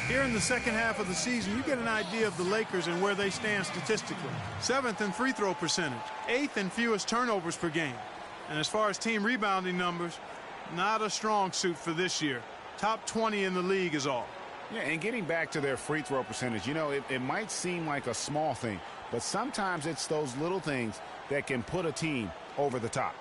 Here in the second half of the season, you get an idea of the Lakers and where they stand statistically. 7th in free throw percentage, 8th in fewest turnovers per game. And as far as team rebounding numbers, not a strong suit for this year. Top 20 in the league is all. Yeah, and getting back to their free throw percentage, you know, it might seem like a small thing, but sometimes it's those little things that can put a team over the top.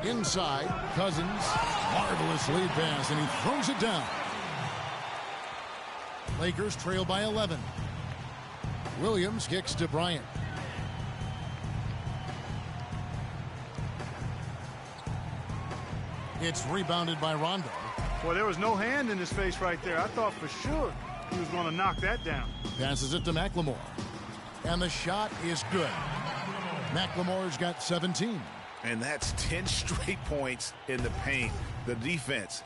Inside, Cousins, marvelous lead pass, and he throws it down. Lakers trail by 11. Williams kicks to Bryant. It's rebounded by Rondo. Boy, there was no hand in his face right there. I thought for sure he was going to knock that down. Passes it to McLemore. And the shot is good. McLemore's got 17. And that's 10 straight points in the paint. The defense,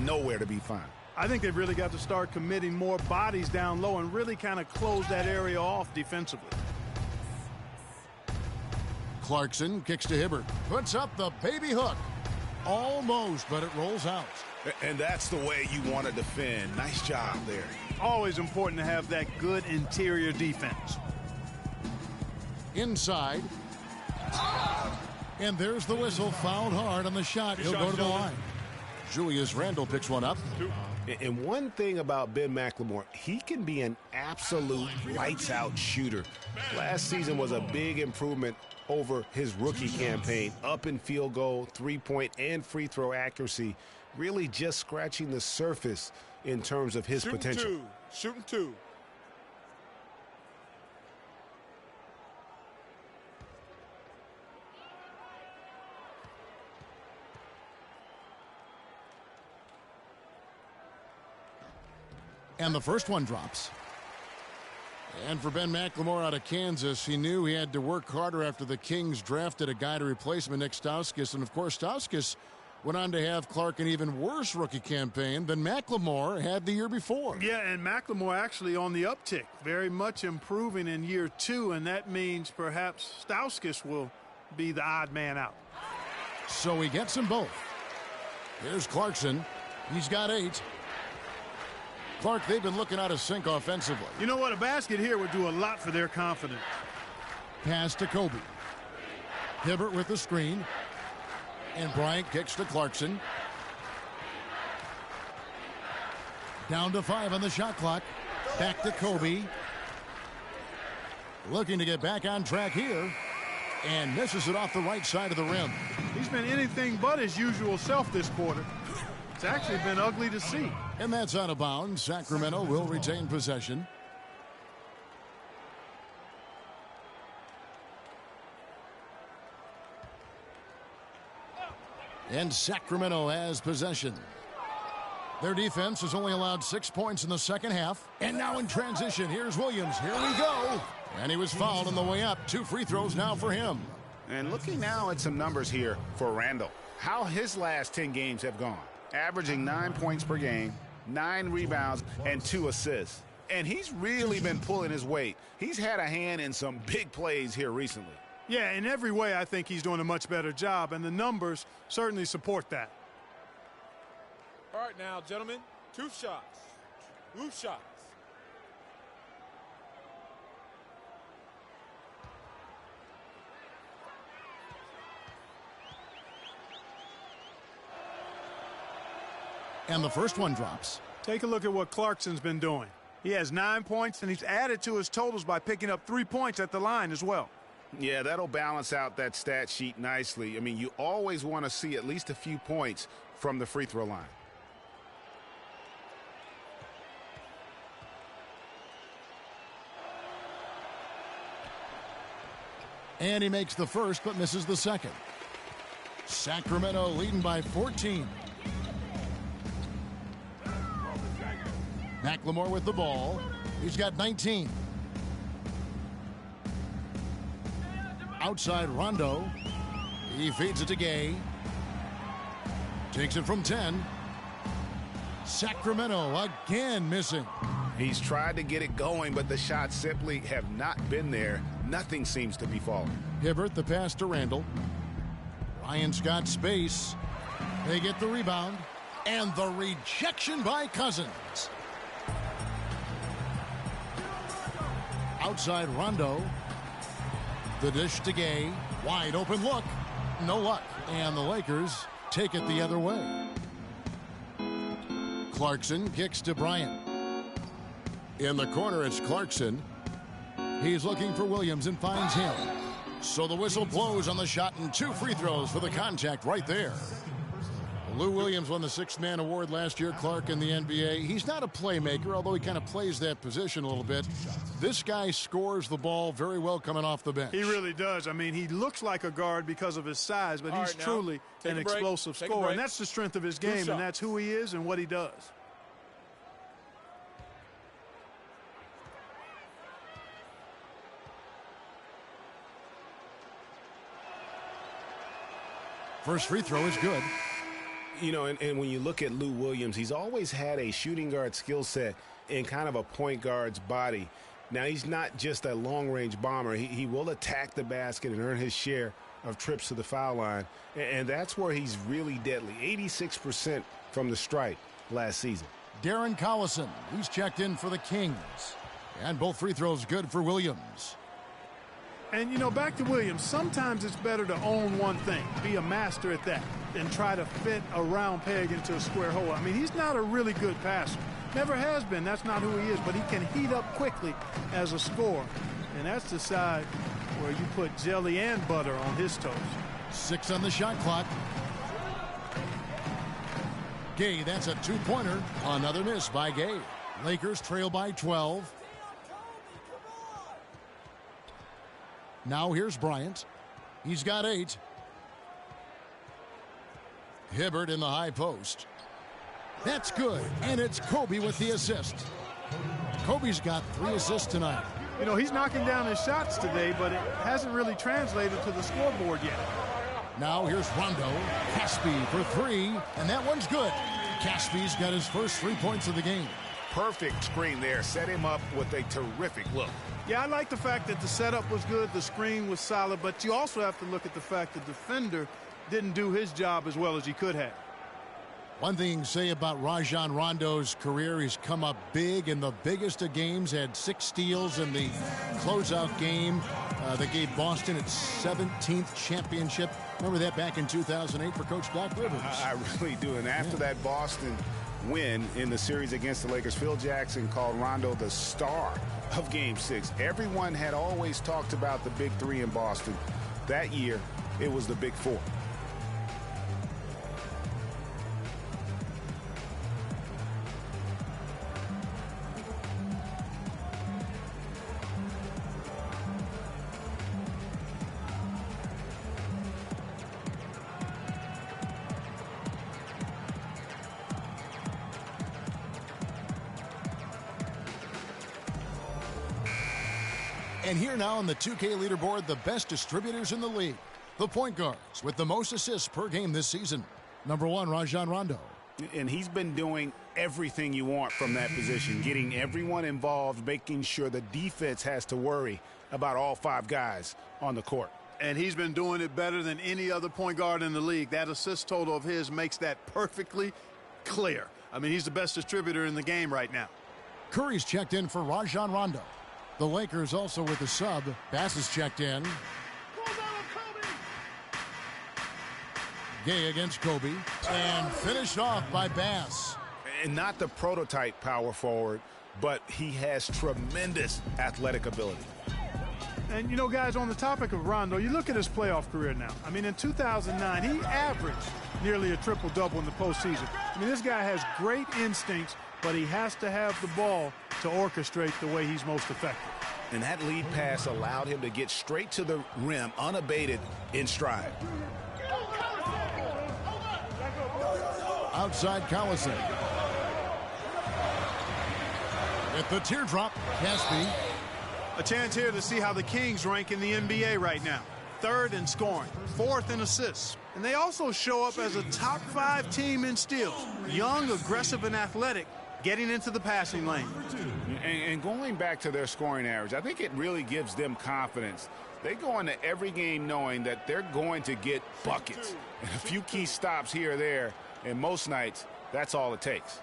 nowhere to be found. I think they've really got to start committing more bodies down low and really kind of close that area off defensively. Clarkson kicks to Hibbert. Puts up the baby hook. Almost, but it rolls out. And that's the way you want to defend. Nice job there. Always important to have that good interior defense. Inside. And there's the whistle. Fouled hard on the shot. He'll go to the line. Julius Randle picks one up. And one thing about Ben McLemore, he can be an absolute lights-out shooter. Last season was a big improvement over his rookie campaign. Up in field goal, three-point, and free throw accuracy. Really just scratching the surface in terms of his potential. Shooting two. And the first one drops. And for Ben McLemore out of Kansas, he knew he had to work harder after the Kings drafted a guy to replace him, Nick Stauskas. And, of course, Stauskas went on to have Clark an even worse rookie campaign than McLemore had the year before. Yeah, and McLemore actually on the uptick, very much improving in year 2, and that means perhaps Stauskas will be the odd man out. So he gets them both. Here's Clarkson. He's got 8. Clark, they've been looking out of sync offensively. You know what? A basket here would do a lot for their confidence. Pass to Kobe. Hibbert with the screen. And Bryant kicks to Clarkson. Down to 5 on the shot clock. Back to Kobe. Looking to get back on track here. And misses it off the right side of the rim. He's been anything but his usual self this quarter. It's actually been ugly to see. And that's out of bounds. Sacramento will retain possession. And Sacramento has possession. Their defense has only allowed 6 points in the second half. And now in transition, here's Williams. Here we go. And he was fouled on the way up. 2 free throws now for him. And looking now at some numbers here for Randall. How his last 10 games have gone. Averaging 9 points per game, 9 rebounds, and 2 assists. And he's really been pulling his weight. He's had a hand in some big plays here recently. Yeah, in every way, I think he's doing a much better job, and the numbers certainly support that. All right, now, gentlemen, 2 shots. 2 shots. And the first one drops. Take a look at what Clarkson's been doing. He has 9 points, and he's added to his totals by picking up 3 points at the line as well. Yeah, that'll balance out that stat sheet nicely. I mean, you always want to see at least a few points from the free throw line. And he makes the first, but misses the second. Sacramento leading by 14. McLemore with the ball. He's got 19. Outside Rondo. He feeds it to Gay. Takes it from 10. Sacramento again missing. He's tried to get it going, but the shots simply have not been there. Nothing seems to be falling. Hibbert the pass to Randall. Ryan's got space. They get the rebound. And the rejection by Cousins. Outside Rondo. The dish to Gay. Wide open look. No luck. And the Lakers take it the other way. Clarkson kicks to Bryant. In the corner, it's Clarkson. He's looking for Williams and finds him. So the whistle blows on the shot and 2 free throws for the contact right there. Lou Williams won the 6th man award last year, Clark, in the NBA. He's not a playmaker, although he kind of plays that position a little bit. This guy scores the ball very well coming off the bench. He really does. I mean, he looks like a guard because of his size, but he's truly an explosive scorer. And that's the strength of his game, and that's who he is and what he does. First free throw is good. You know, and when you look at Lou Williams, he's always had a shooting guard skill set in kind of a point guard's body. Now, he's not just a long-range bomber. He will attack the basket and earn his share of trips to the foul line. And that's where he's really deadly. 86% from the stripe last season. Darren Collison, he's checked in for the Kings. And both free throws good for Williams. And, you know, back to Williams, sometimes it's better to own one thing, be a master at that, than try to fit a round peg into a square hole. I mean, he's not a really good passer. Never has been. That's not who he is. But he can heat up quickly as a scorer. And that's the side where you put jelly and butter on his toast. 6 on the shot clock. Gay, that's a 2-pointer. Another miss by Gay. Lakers trail by 12. Now here's Bryant. He's got 8. Hibbert in the high post. That's good. And it's Kobe with the assist. Kobe's got 3 assists tonight. You know, he's knocking down his shots today, but it hasn't really translated to the scoreboard yet. Now here's Rondo. Caspi for 3, and that one's good. Caspi's got his first 3 points of the game. Perfect screen there. Set him up with a terrific look. Yeah, I like the fact that the setup was good, the screen was solid, but you also have to look at the fact the defender didn't do his job as well as he could have. One thing you can say about Rajon Rondo's career, he's come up big in the biggest of games, had 6 steals in the closeout game that gave Boston its 17th championship. Remember that back in 2008 for Coach Doc Rivers? I really do. And after that Boston win in the series against the Lakers, Phil Jackson called Rondo the star of Game 6. Everyone had always talked about the Big 3 in Boston. That year, it was the Big 4. And here now on the 2K leaderboard, the best distributors in the league. The point guards with the most assists per game this season. Number 1, Rajon Rondo. And he's been doing everything you want from that position, getting everyone involved, making sure the defense has to worry about all 5 guys on the court. And he's been doing it better than any other point guard in the league. That assist total of his makes that perfectly clear. I mean, he's the best distributor in the game right now. Curry's checked in for Rajon Rondo. The Lakers also with the sub. Bass is checked in. Gay against Kobe. And finished off by Bass. And not the prototype power forward, but he has tremendous athletic ability. And, you know, guys, on the topic of Rondo, you look at his playoff career now. I mean, in 2009, he averaged nearly a triple-double in the postseason. I mean, this guy has great instincts, but he has to have the ball to orchestrate the way he's most effective. And that lead pass allowed him to get straight to the rim unabated in stride. Outside Collison. At the teardrop, Caspi. A chance here to see how the Kings rank in the NBA right now. 3rd in scoring, 4th in assists. And they also show up as a top 5 team in steals. Young, aggressive, and athletic, getting into the passing lane. And going back to their scoring average, I think it really gives them confidence. They go into every game knowing that they're going to get buckets. And a few key stops here or there, and most nights, that's all it takes.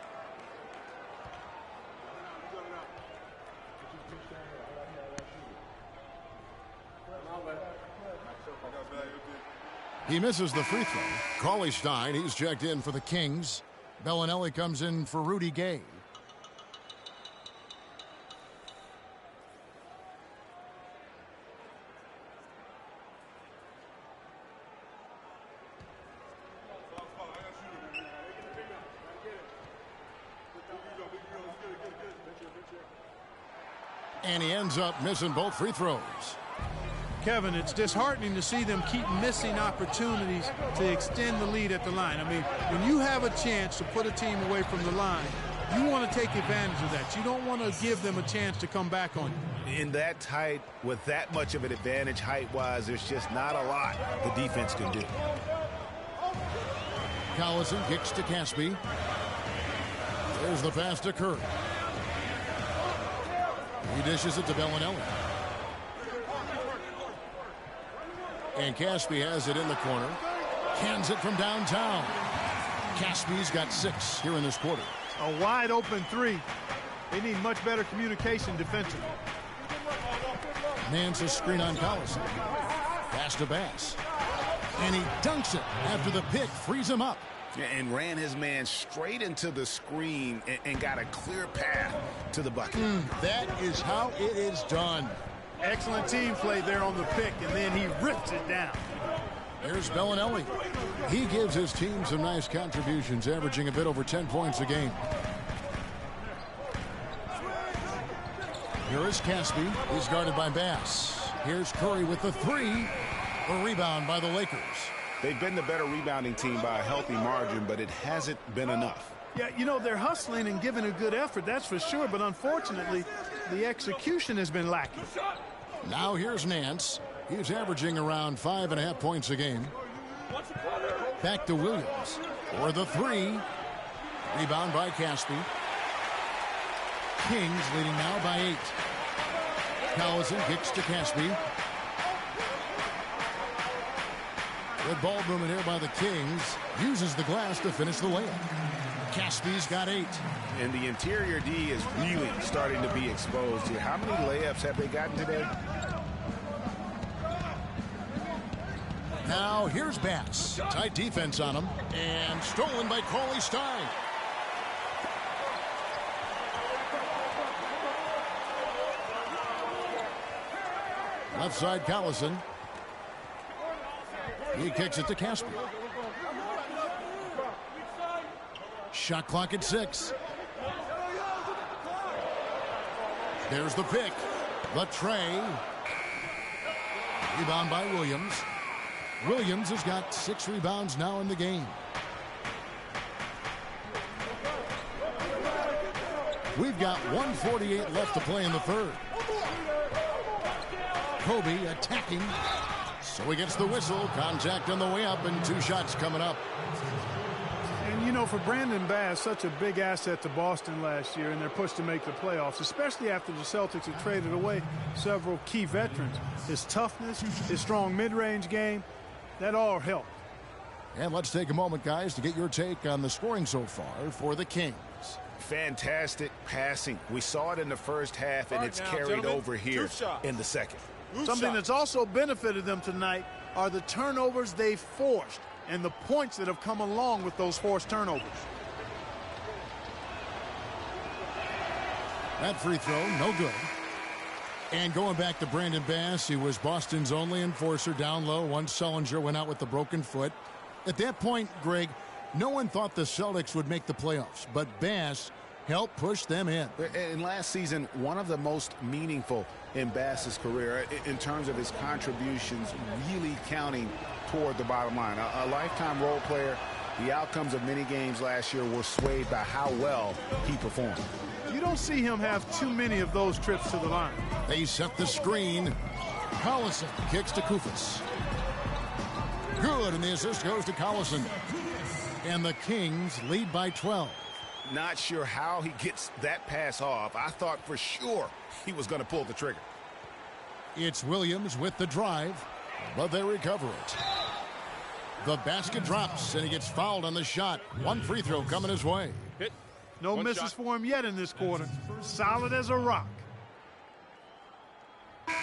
He misses the free throw. Cauley Stein, he's checked in for the Kings. Bellinelli comes in for Rudy Gay. And he ends up missing both free throws. Kevin, it's disheartening to see them keep missing opportunities to extend the lead at the line. I mean, when you have a chance to put a team away from the line, you want to take advantage of that. You don't want to give them a chance to come back on you. In that tight, with that much of an advantage height-wise, there's just not a lot the defense can do. Collison kicks to Caspi. There's the pass to Curry. He dishes it to Bellinelli. And Caspi has it in the corner. Cans it from downtown. Caspi's got 6 here in this quarter. A wide open 3. They need much better communication defensively. Nance a screen on Collison. Pass to Bass. And he dunks it after the pick frees him up. And ran his man straight into the screen and got a clear path to the bucket. That is how it is done. Excellent team play there on the pick, and then he rips it down. There's Bellinelli. He gives his team some nice contributions, averaging a bit over 10 points a game. Here is Caspi. He's guarded by Bass. Here's Curry with the 3. A rebound by the Lakers. They've been the better rebounding team by a healthy margin, but it hasn't been enough. Yeah, you know, they're hustling and giving a good effort, that's for sure, but unfortunately, the execution has been lacking. Now here's Nance. He's averaging around 5.5 points a game. Back to Williams for the 3. Rebound by Caspi. Kings leading now by 8. Collison kicks to Caspi. Good ball movement here by the Kings. Uses the glass to finish the layup. Caspi's got 8. And the interior D is really starting to be exposed here. How many layups have they gotten today? Now here's Bass. Tight defense on him. And stolen by Cauley Stein. Left side Collison. He kicks it to Caspi. Shot clock at 6. There's the pick. The tray. Rebound by Williams. Williams has got 6 rebounds now in the game. We've got 1:48 left to play in the third. Kobe attacking. So he gets the whistle. Contact on the way up and 2 shots coming up. And, you know, for Brandon Bass, such a big asset to Boston last year in their push to make the playoffs, especially after the Celtics had traded away several key veterans. His toughness, his strong mid-range game, that all helped. And let's take a moment, guys, to get your take on the scoring so far for the Kings. Fantastic passing. We saw it in the first half, and it's carried over here in the second. Something that's also benefited them tonight are the turnovers they've forced and the points that have come along with those forced turnovers. That free throw, no good. And going back to Brandon Bass, he was Boston's only enforcer down low once Sullinger went out with the broken foot. At that point, Greg, no one thought the Celtics would make the playoffs, but Bass helped push them in. And last season, one of the most meaningful in Bass's career in terms of his contributions really counting toward the bottom line. A lifetime role player. The outcomes of many games last year were swayed by how well he performed. You don't see him have too many of those trips to the line. They set the screen. Collison kicks to Koufos. Good, and the assist goes to Collison. And the Kings lead by 12. Not sure how he gets that pass off. I thought for sure he was going to pull the trigger. It's Williams with the drive, but they recover it. The basket drops, and he gets fouled on the shot. One free throw coming his way. Hit. No One misses shot. for him yet in this quarter. Solid as a rock.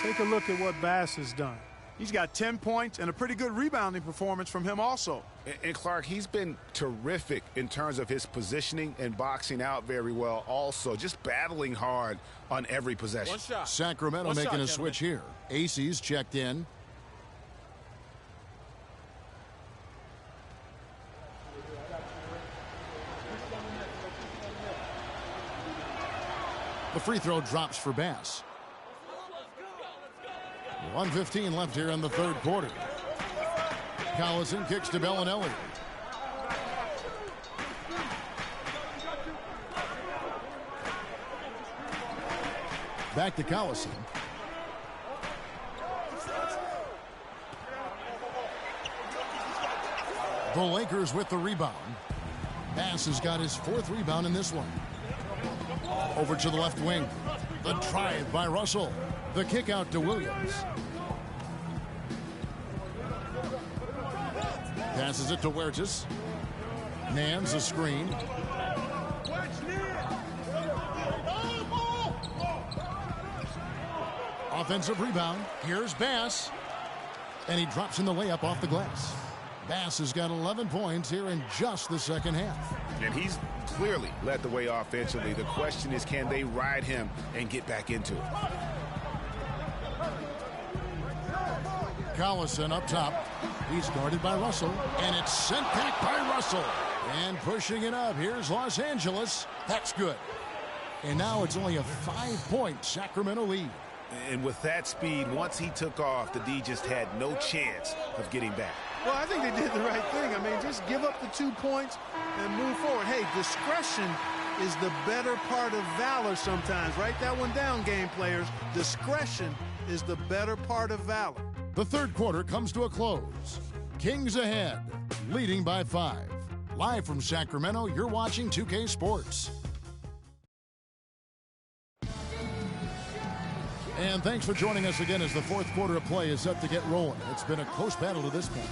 Take a look at what Bass has done. He's got 10 points and a pretty good rebounding performance from him also. And Clark, he's been terrific in terms of his positioning and boxing out very well also. Just battling hard on every possession. One shot. Sacramento One making shot, a switch here. Acey's checked in. The free throw drops for Bass. 1:15 left here in the third quarter. Collison kicks to Bellinelli. Back to Collison. The Lakers with the rebound. Bass has got his 4th rebound in this one. Over to the left wing. The drive by Russell. The kick out to Williams. Passes it to Huertas. Nance a screen. Offensive rebound. Here's Bass. And he drops in the layup off the glass. Bass has got 11 points here in just the second half. And he's clearly led the way offensively. The question is, can they ride him and get back into it? Collison up top. He's guarded by Russell. And it's sent back by Russell. And pushing it up. Here's Los Angeles. That's good. And now it's only a 5-point Sacramento lead. And with that speed, once he took off, the D just had no chance of getting back. Well, I think they did the right thing. I mean, just give up the 2 points and move forward. Hey, discretion is the better part of valor sometimes. Write that one down, game players. Discretion is the better part of valor. The third quarter comes to a close. Kings ahead, leading by 5. Live from Sacramento, you're watching 2K Sports. And thanks for joining us again as the fourth quarter of play is set to get rolling. It's been a close battle to this point.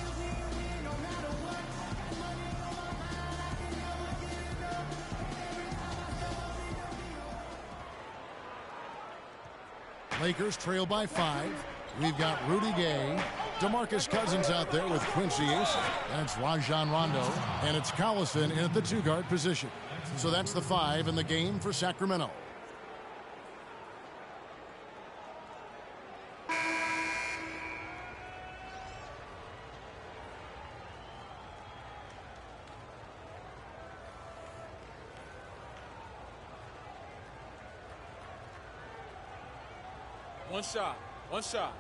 Lakers trail by 5. We've got Rudy Gay, DeMarcus Cousins out there with Quincy Ace. That's Rajon Rondo. And it's Collison in at the 2-guard position. So that's the 5 in the game for Sacramento. One shot. One shot.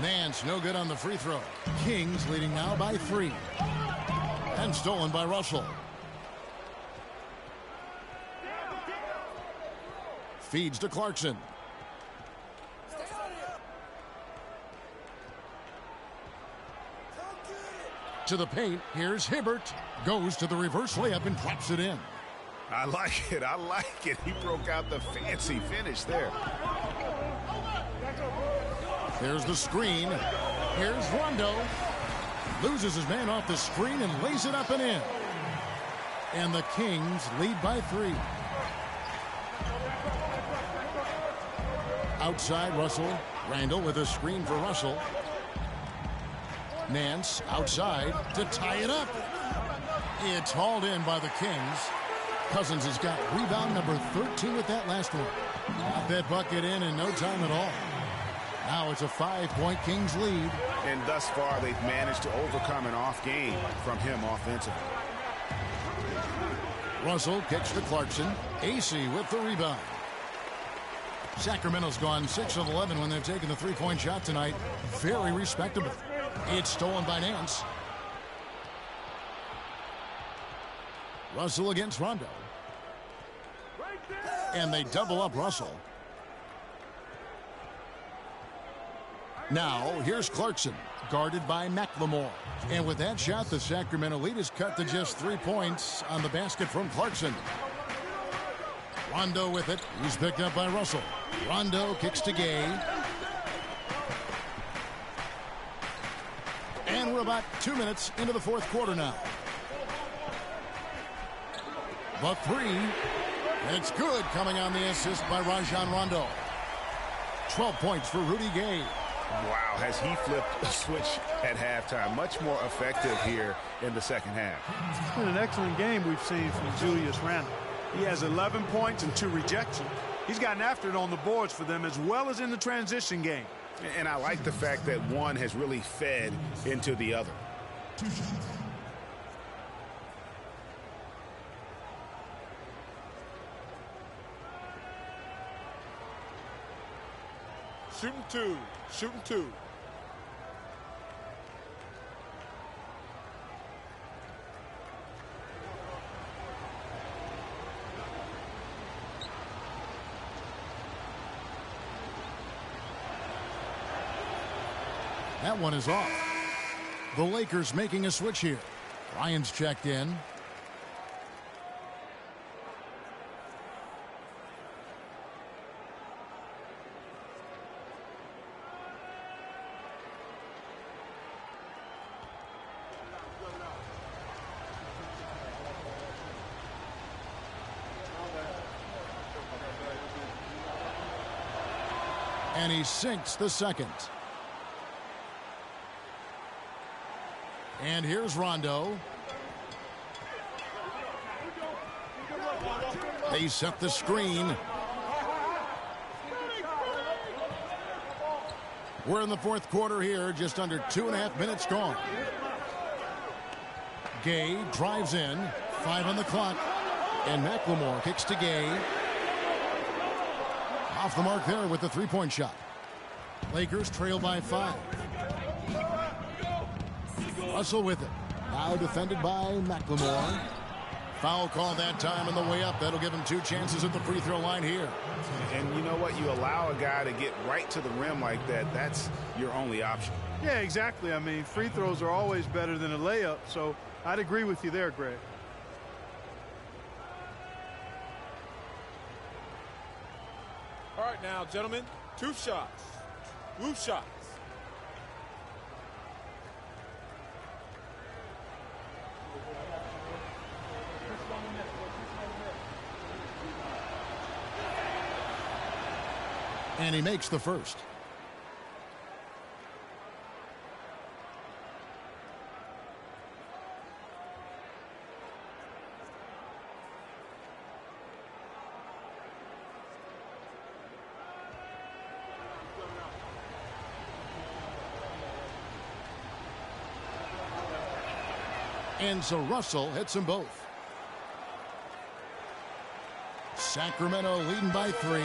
Nance no good on the free throw. Kings leading now by 3. And stolen by Russell. Feeds to Clarkson. To the paint. Here's Hibbert. Goes to the reverse layup and drops it in. I like it. I like it. He broke out the fancy finish there. There's the screen. Here's Rondo. Loses his man off the screen and lays it up and in. And the Kings lead by 3. Outside Russell. Randall with a screen for Russell. Nance outside to tie it up. It's hauled in by the Kings. Cousins has got rebound number 13 with that last one. Got that bucket in no time at all. Now it's a 5-point Kings lead. And thus far, they've managed to overcome an off game from him offensively. Russell kicks to Clarkson. AC with the rebound. Sacramento's gone 6 of 11 when they've taken the three-point shot tonight. Very respectable. It's stolen by Nance. Russell against Rondo. And they double up Russell. Now, here's Clarkson, guarded by McLemore. And with that shot, the Sacramento lead is cut to just 3 points on the basket from Clarkson. Rondo with it. He's picked up by Russell. Rondo kicks to Gay. And we're about 2 minutes into the fourth quarter now. The 3. It's good, coming on the assist by Rajon Rondo. 12 points for Rudy Gay. Wow, has he flipped the switch at halftime. Much more effective here in the second half. It's been an excellent game we've seen from Julius Randle. He has 11 points and 2 rejections. He's gotten after it on the boards for them as well as in the transition game. And I like the fact that one has really fed into the other. Shooting 2. Shooting 2. That one is off. The Lakers making a switch here. Ryan's checked in. And he sinks the second. And here's Rondo. They set the screen. We're in the fourth quarter here, just under 2.5 minutes gone. Gay drives in, 5 on the clock, and McLemore kicks to Gay. Off the mark there with the three-point shot. Lakers trail by 5. Russell with it. Now defended by McLemore. Foul call that time on the way up. That'll give him 2 chances at the free throw line here. And you know what? You allow a guy to get right to the rim like that. That's your only option. Yeah, exactly. I mean, free throws are always better than a layup, so I'd agree with you there, Greg. All right, now, gentlemen, 2 shots. 2 shots. And he makes the first. And so Russell hits them both. Sacramento leading by 3.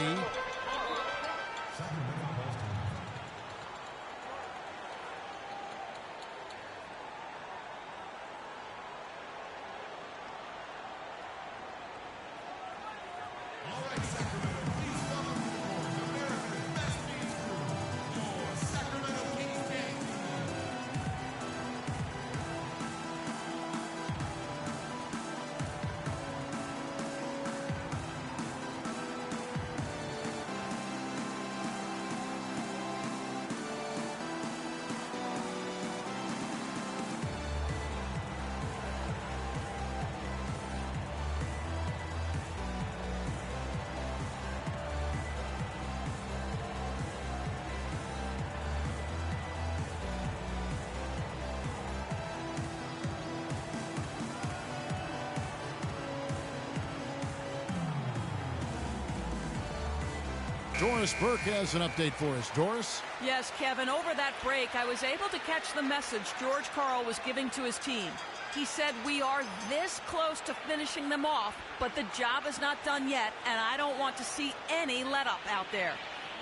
Doris Burke has an update for us. Doris? Yes, Kevin, over that break, I was able to catch the message George Karl was giving to his team. He said, we are this close to finishing them off, but the job is not done yet, and I don't want to see any let-up out there.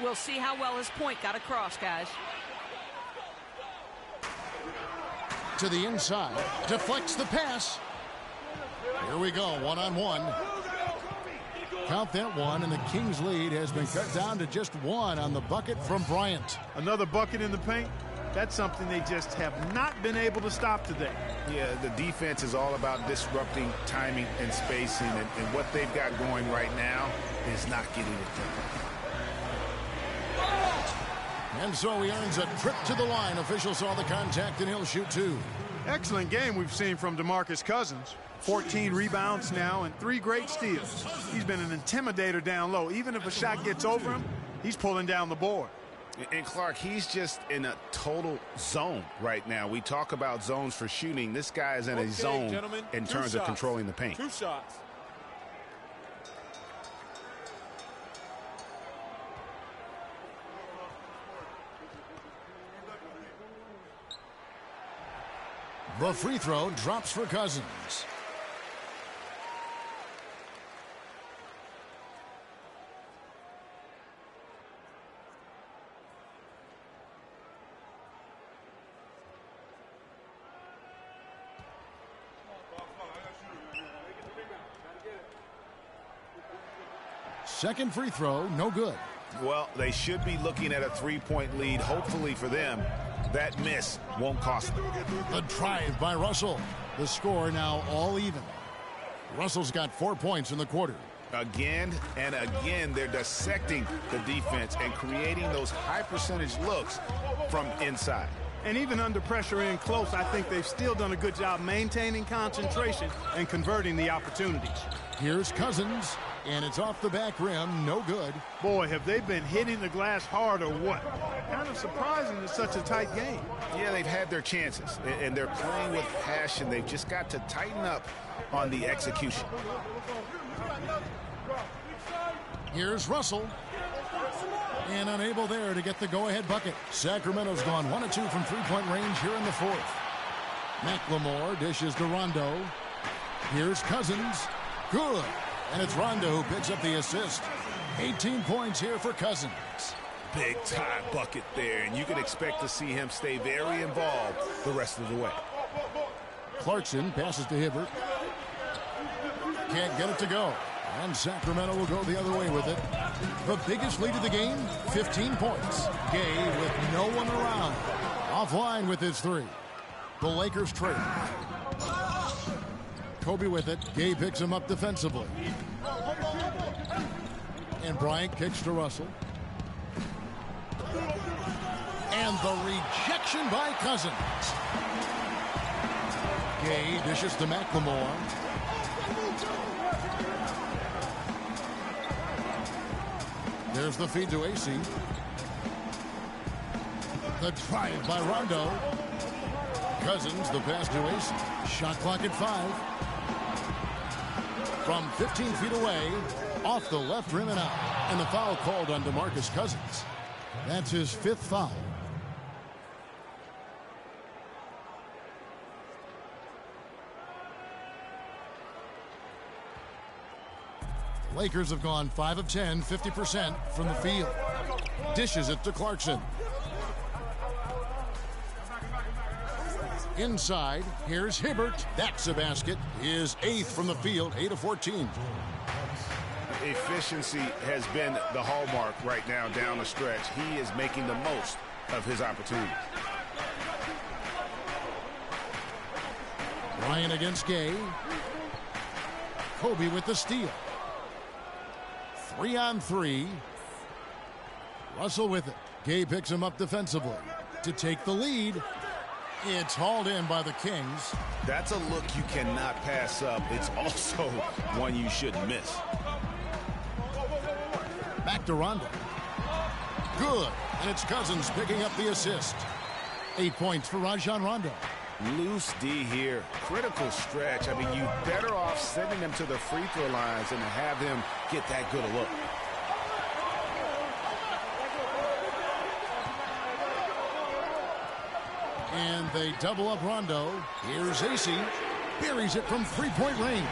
We'll see how well his point got across, guys. To the inside, deflects the pass. Here we go, one-on-one. Count that one, and the Kings' lead has been cut down to just one on the bucket from Bryant. Another bucket in the paint? That's something they just have not been able to stop today. Yeah, the defense is all about disrupting timing and spacing, and what they've got going right now is not getting it done. And so he earns a trip to the line. Officials saw the contact, and he'll shoot two. Excellent game we've seen from DeMarcus Cousins. 14 rebounds now and 3 great steals. He's been an intimidator down low. Even if a shot gets over him, he's pulling down the board. And Clark, he's just in a total zone right now. We talk about zones for shooting. This guy is in a zone in terms of controlling the paint. 2 shots. The free throw drops for Cousins. Second free throw, no good. Well, they should be looking at a 3-point lead. Hopefully for them, that miss won't cost them. The drive by Russell. The score now all even. Russell's got 4 points in the quarter. Again and again, they're dissecting the defense and creating those high percentage looks from inside. And even under pressure in close, I think they've still done a good job maintaining concentration and converting the opportunities. Here's Cousins, and it's off the back rim, no good. Boy, have they been hitting the glass hard or what? Kind of surprising in such a tight game. Yeah, they've had their chances, and they're playing with passion. They've just got to tighten up on the execution. Here's Russell. And unable there to get the go-ahead bucket. Sacramento's gone 1 of 2 from three-point range here in the fourth. McLemore dishes to Rondo. Here's Cousins. Good. And it's Rondo who picks up the assist. 18 points here for Cousins. Big time bucket there, and you can expect to see him stay very involved the rest of the way. Clarkson passes to Hibbert. Can't get it to go. And Sacramento will go the other way with it. The biggest lead of the game, 15 points. Gay with no one around. Offline with his 3. The Lakers trail. Kobe with it. Gay picks him up defensively. And Bryant kicks to Russell. And the rejection by Cousins. Gay dishes to McLemore. There's the feed to AC. The drive by Rondo. Cousins, the pass to AC. Shot clock at 5. From 15 feet away, off the left rim and out. And the foul called on DeMarcus Cousins. That's his 5th foul. Lakers have gone 5 of 10, 50% from the field. Dishes it to Clarkson. Inside, here's Hibbert. That's a basket. His 8th from the field, 8 of 14. Efficiency has been the hallmark right now down the stretch. He is making the most of his opportunity. Ryan against Gay. Kobe with the steal. 3-on-3. Russell with it. Gay picks him up defensively to take the lead. It's hauled in by the Kings. That's a look you cannot pass up. It's also one you shouldn't miss. Back to Rondo. Good. And it's Cousins picking up the assist. 8 points for Rajon Rondo. Loose D here. Critical stretch. I mean, you're better off sending him to the free throw lines than to have him get that good a look. And they double up Rondo. Here's AC. Buries it from three-point range.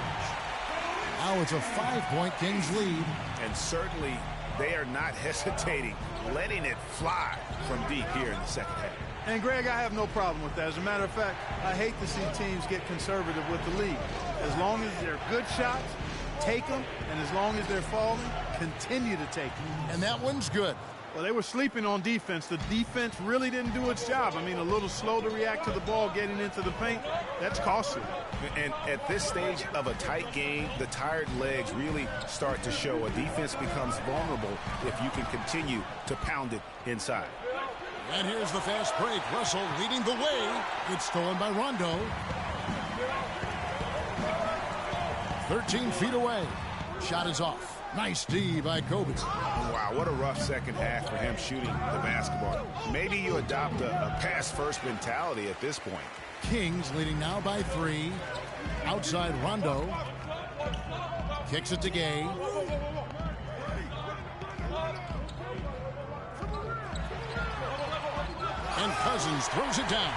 Now it's a 5-point Kings lead. And certainly they are not hesitating, letting it fly from deep here in the second half. And, Greg, I have no problem with that. As a matter of fact, I hate to see teams get conservative with the lead. As long as they're good shots, take them. And as long as they're falling, continue to take them. And that one's good. Well, they were sleeping on defense. The defense really didn't do its job. I mean, a little slow to react to the ball getting into the paint. That's costly. And at this stage of a tight game, the tired legs really start to show. A defense becomes vulnerable if you can continue to pound it inside. And here's the fast break. Russell leading the way. It's stolen by Rondo. 13 feet away. Shot is off. Nice D by Kobe. Wow, what a rough second half for him shooting the basketball. Maybe you adopt a pass-first mentality at this point. Kings leading now by 3. Outside Rondo. Kicks it to Gay. And Cousins throws it down.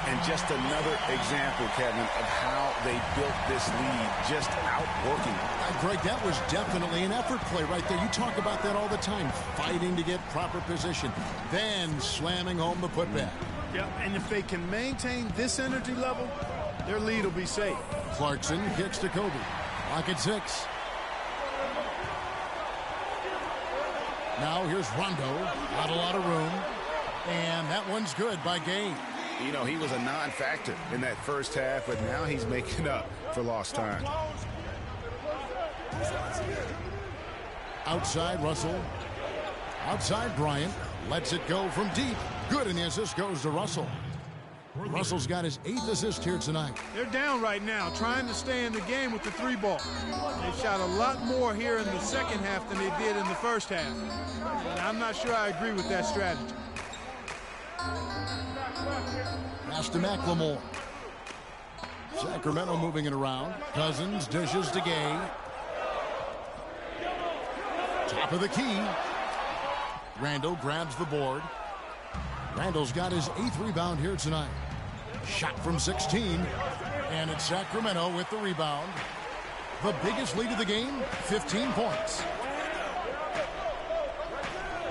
And just another example, Kevin, of how they built this lead, just outworking. Greg, that was definitely an effort play right there. You talk about that all the time, fighting to get proper position, then slamming home the putback. Yeah, and if they can maintain this energy level, their lead will be safe. Clarkson kicks to Kobe. Lock at 6. Now here's Rondo. Not a lot of room. And that one's good by Gay. You know, he was a non-factor in that first half, but now he's making up for lost time. Outside Russell. Outside Bryant. Lets it go from deep. Good, and the assist goes to Russell. Russell's got his 8th assist here tonight. They're down right now, trying to stay in the game with the 3 ball. They shot a lot more here in the second half than they did in the first half. And I'm not sure I agree with that strategy. Pass to McLemore. Sacramento moving it around. Cousins dishes to Gay. Top of the key. Randall grabs the board. Randall's got his 8th rebound here tonight. Shot from 16. And it's Sacramento with the rebound. The biggest lead of the game, 15 points.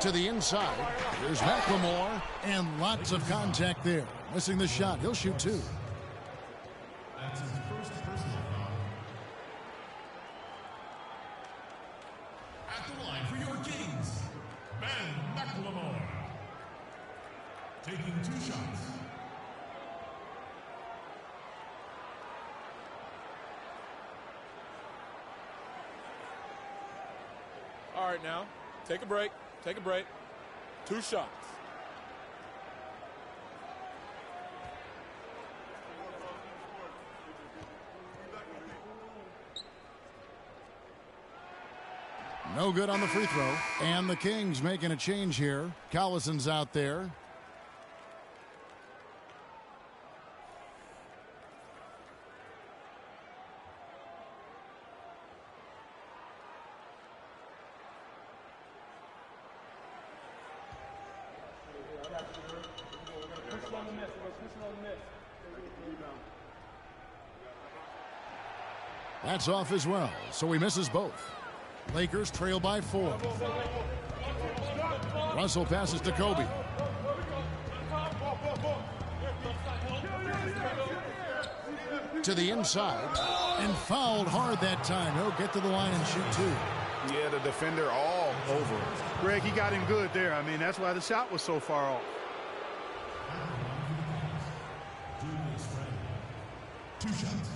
To the inside. Here's McLemore. And lots of contact there. Missing the shot. He'll shoot 2. That's his first personal foul. At the line for your Kings, Ben McLemore. Taking 2 shots. All right, now, take a break. Take a break. 2 shots. No good on the free throw. And the Kings making a change here. Collison's out there. That's off as well, so he misses both. Lakers trail by 4. Russell passes to Kobe. To the inside. And fouled hard that time. He'll get to the line and shoot 2. Yeah, the defender all over it. Greg, he got him good there. I mean, that's why the shot was so far off. 2 shots.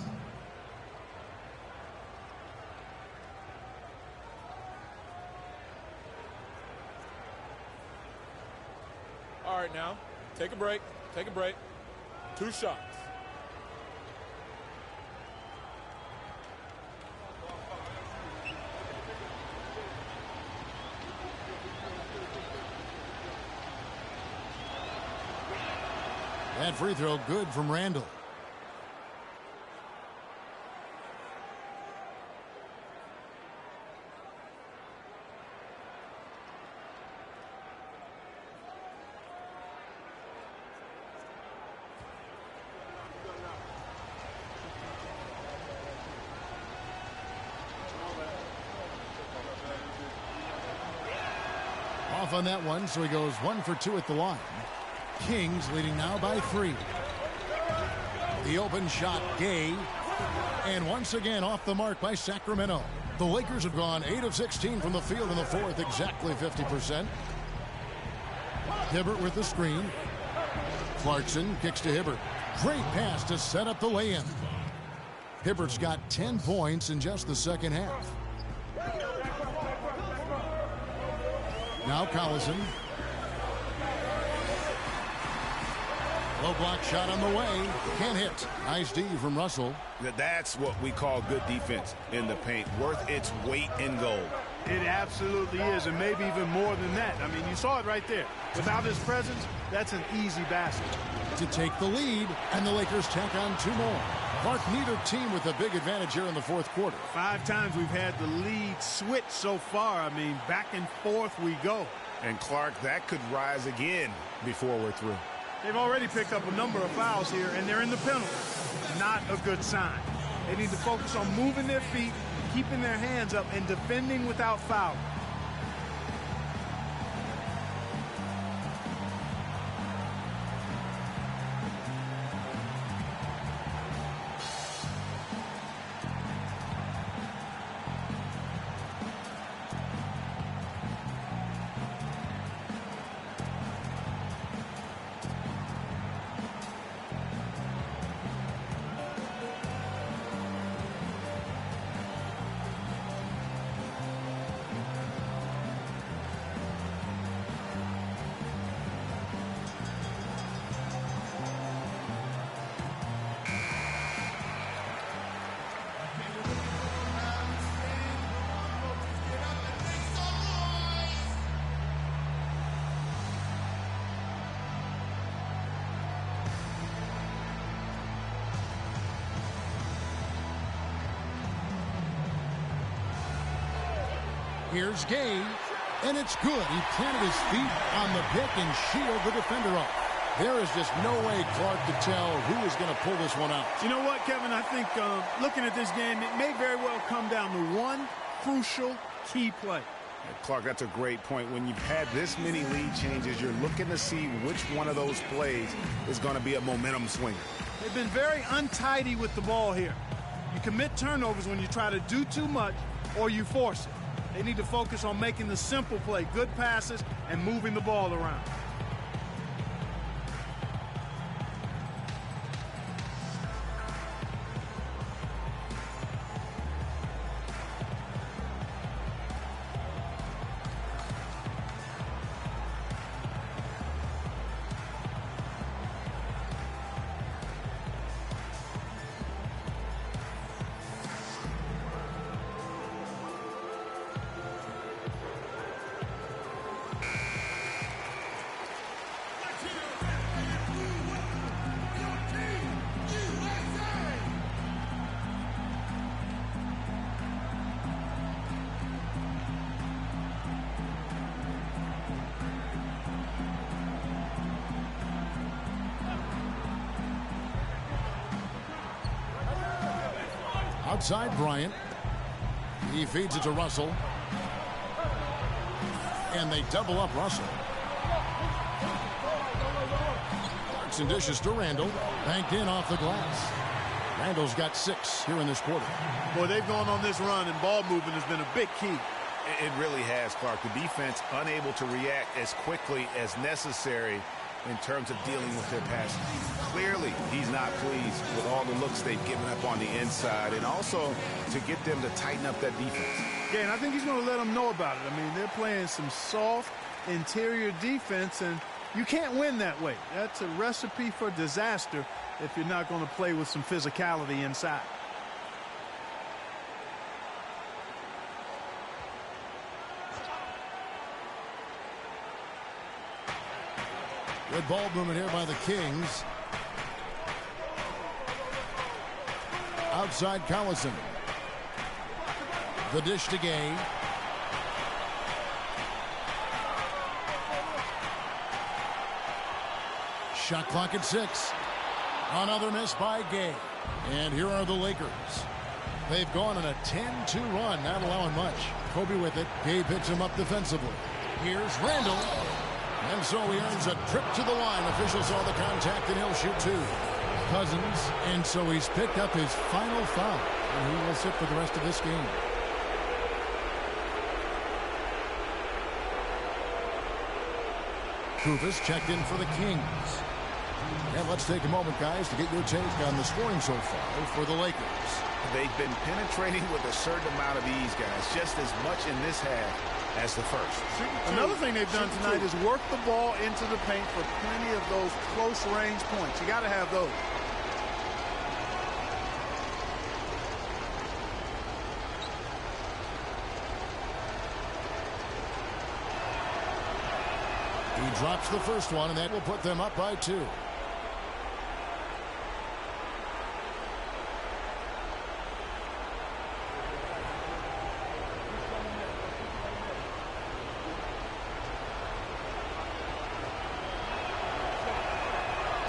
All right, now, take a break. Take a break. 2 shots. That free throw good from Randall. off on that one, so he goes 1 for 2 at the line. Kings leading now by 3. The open shot, Gay. And once again off the mark by Sacramento. The Lakers have gone 8 of 16 from the field in the fourth, exactly 50%. Hibbert with the screen. Clarkson kicks to Hibbert. Great pass to set up the lay-in. Hibbert's got 10 points in just the second half. Now Collison. Low block shot on the way. Can't hit. Nice D from Russell. That's what we call good defense in the paint. Worth its weight in gold. It absolutely is, and maybe even more than that. I mean, you saw it right there. Without his presence, that's an easy basket. To take the lead, and the Lakers tack on 2 more. Clark, neither team with a big advantage here in the fourth quarter. 5 times we've had the lead switch so far. I mean, back and forth we go. And Clark, that could rise again before we're through. They've already picked up a number of fouls here, and they're in the penalty. Not a good sign. They need to focus on moving their feet, keeping their hands up, and defending without fouling. Here's Gay, and it's good. He planted his feet on the pick and shielded the defender off. There is just no way Clark could tell who is going to pull this one out. You know what, Kevin? I think looking at this game, it may very well come down to one crucial key play. Clark, that's a great point. When you've had this many lead changes, you're looking to see which one of those plays is going to be a momentum swinger. They've been very untidy with the ball here. You commit turnovers when you try to do too much or you force it. They need to focus on making the simple play, good passes, and moving the ball around. Outside Bryant. He feeds it to Russell. And they double up Russell. Clarkson dishes to Randall. Banked in off the glass. Randall's got 6 here in this quarter. Boy, they've gone on this run, and ball movement has been a big key. It really has, Clark. The defense unable to react as quickly as necessary in terms of dealing with their passing. Clearly, he's not pleased with all the looks they've given up on the inside, and also to get them to tighten up that defense. Yeah, and I think he's going to let them know about it. I mean, they're playing some soft interior defense, and you can't win that way. That's a recipe for disaster if you're not going to play with some physicality inside. Good ball movement here by the Kings. Outside Collison. The dish to Gay. Shot clock at 6. Another miss by Gay. And here are the Lakers. They've gone on a 10-2 run, not allowing much. Kobe with it. Gay picks him up defensively. Here's Randall. And so he earns a trip to the line. Officials saw the contact, and he'll shoot 2. Cousins, and so he's picked up his final foul, and he will sit for the rest of this game. Kufis checked in for the Kings. And let's take a moment, guys, to get your take on the scoring so far for the Lakers. They've been penetrating with a certain amount of ease, guys, just as much in this half as the first. Another thing they've done tonight is work the ball into the paint for plenty of those close-range points. You got to have those. He drops the first one, and that will put them up by 2.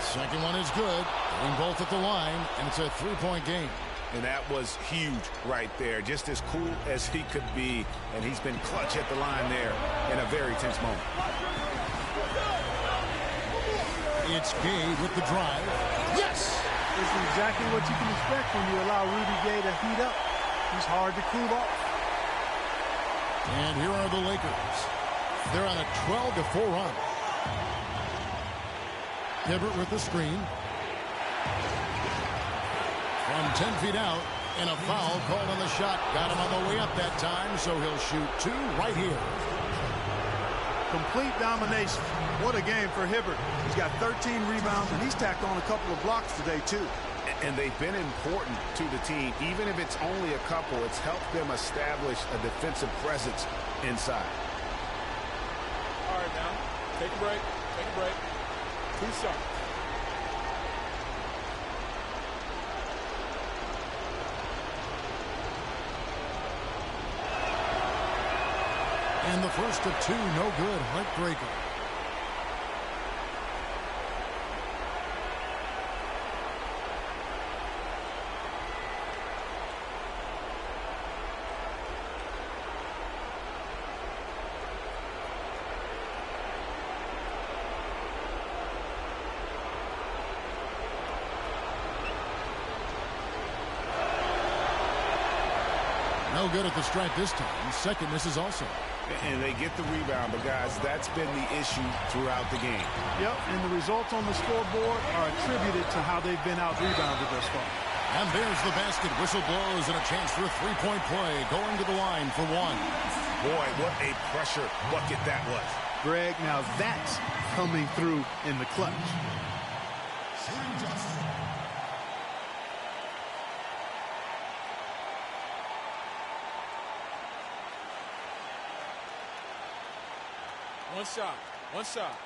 Second one is good. Getting both at the line, and it's a 3-point game. And that was huge right there. Just as cool as he could be. And he's been clutch at the line there in a very tense moment. It's Gay with the drive. Yes! This is exactly what you can expect when you allow Rudy Gay to heat up. He's hard to cool off. And here are the Lakers. They're on a 12-4 run. Hibbert with the screen. From 10 feet out, and a foul called on the shot. Got him on the way up that time, so he'll shoot 2 right here. Complete domination. What a game for Hibbert. He's got 13 rebounds, and he's tacked on a couple of blocks today, too. And they've been important to the team. Even if it's only a couple, it's helped them establish a defensive presence inside. All right, now, take a break. Take a break. 2 shots. And the first of 2, no good. Heartbreaker. No good at the stripe this time. Second misses also. And they get the rebound, but guys, that's been the issue throughout the game. Yep, and the results on the scoreboard are attributed to how they've been out-rebounded thus far. And there's the basket. Whistle blows and a chance for a 3-point play. Going to the line for 1. Boy, what a pressure bucket that was. Greg, now that's coming through in the clutch. One shot. One shot.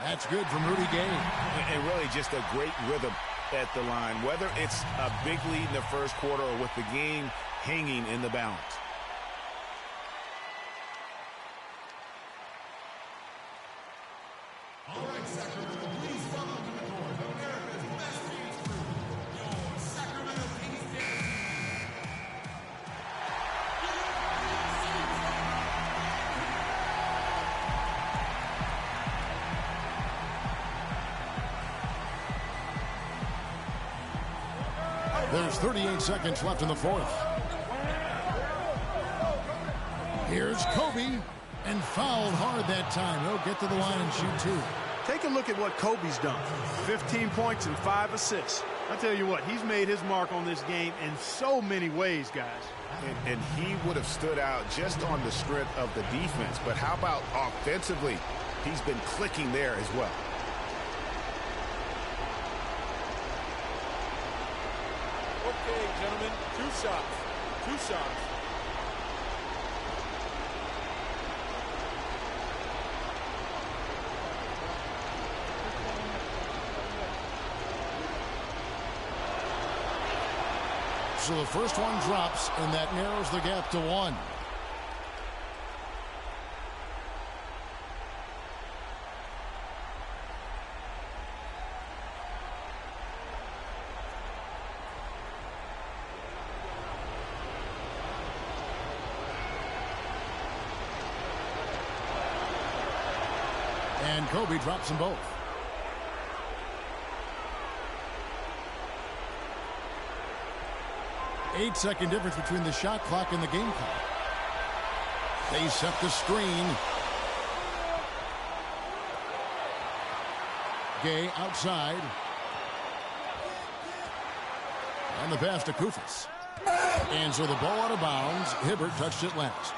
That's good from Rudy Gay. And really just a great rhythm at the line, whether it's a big lead in the first quarter or with the game hanging in the balance. All right, Sacramento, please welcome to the court America's best teams crew, your Sacramento Kings game. There's 38 seconds left in the fourth. Here's Kobe, and fouled hard that time. He'll get to the line and shoot 2. Take a look at what Kobe's done. 15 points and 5 assists. I tell you what, he's made his mark on this game in so many ways, guys. And he would have stood out just on the strength of the defense. But how about offensively? He's been clicking there as well. Okay, gentlemen, 2 shots. 2 shots. So the first one drops, and that narrows the gap to 1. And Kobe drops them both. Eight-second difference between the shot clock and the game clock. They set the screen. Gay outside. And the pass to Koufos. And so the ball out of bounds. Hibbert touched it last.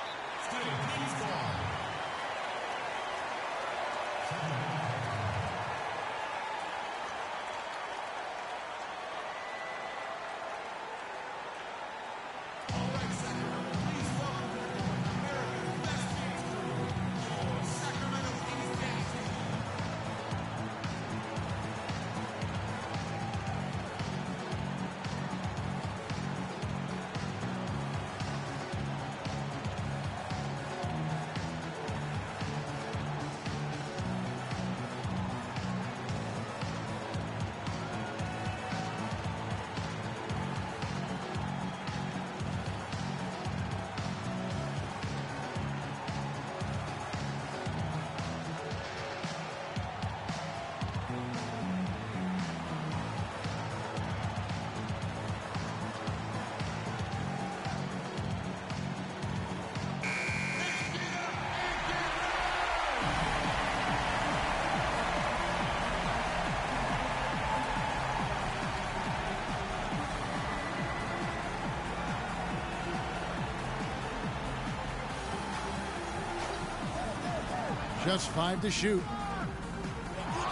Just 5 to shoot.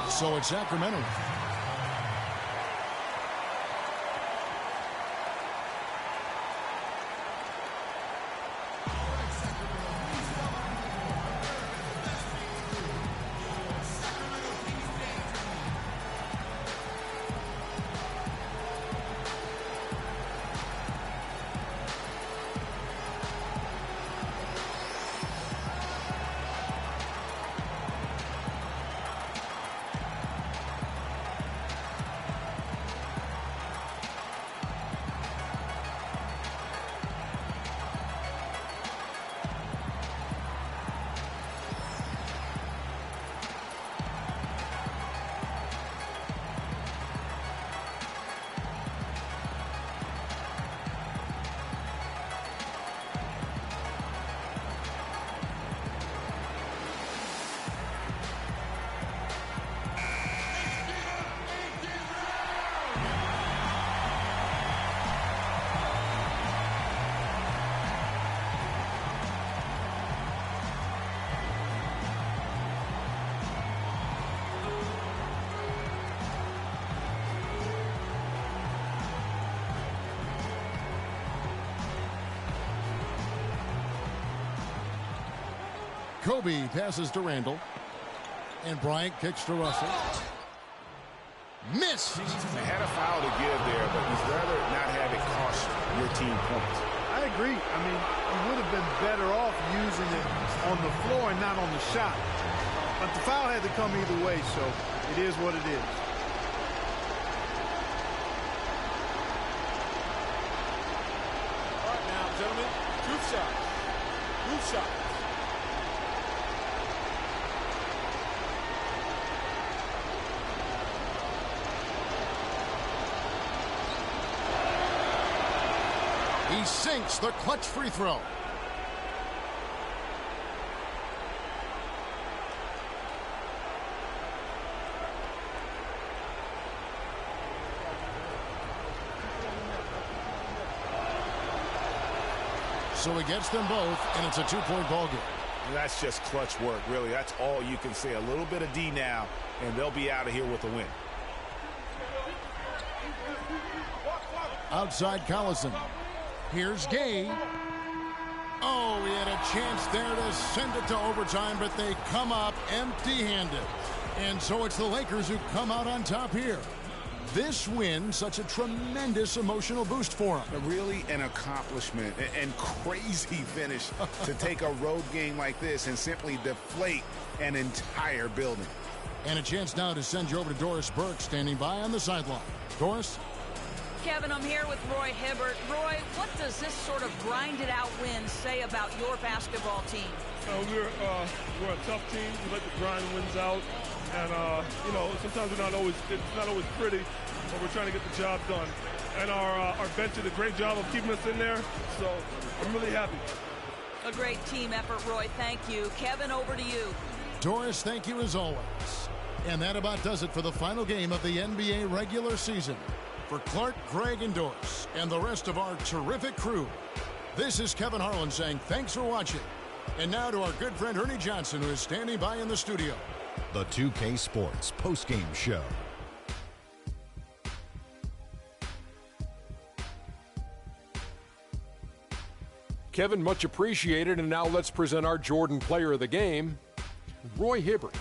So it's Sacramento. Kobe passes to Randall. And Bryant kicks to Russell. Miss. They had a foul to give there, but you'd rather not have it cost your team points. I agree. I mean, you would have been better off using it on the floor and not on the shot. But the foul had to come either way, so it is what it is. All right, now, gentlemen, group shots. Group shots. He sinks the clutch free throw. So he gets them both, and it's a two-point ball game. That's just clutch work, really. That's all you can say. A little bit of D now, and they'll be out of here with a win. Outside Collison. Here's Gay. Oh, he had a chance there to send it to overtime, but they come up empty-handed. And so it's the Lakers who come out on top here. This win, such a tremendous emotional boost for them. Really an accomplishment and crazy finish to take a road game like this and simply deflate an entire building. And a chance now to send you over to Doris Burke, standing by on the sideline. Doris? Kevin, I'm here with Roy Hibbert. Roy, what does this sort of grinded-out win say about your basketball team? We're a tough team. We like to grind wins out, and sometimes it's not always pretty, but we're trying to get the job done. And our bench did a great job of keeping us in there, so I'm really happy. A great team effort, Roy. Thank you. Kevin, over to you. Doris, thank you as always. And that about does it for the final game of the NBA regular season. For Clark, Greg, and Doris, and the rest of our terrific crew, this is Kevin Harlan saying thanks for watching. And now to our good friend Ernie Johnson, who is standing by in the studio. The 2K Sports postgame show. Kevin, much appreciated, and now let's present our Jordan Player of the Game, Roy Hibbert.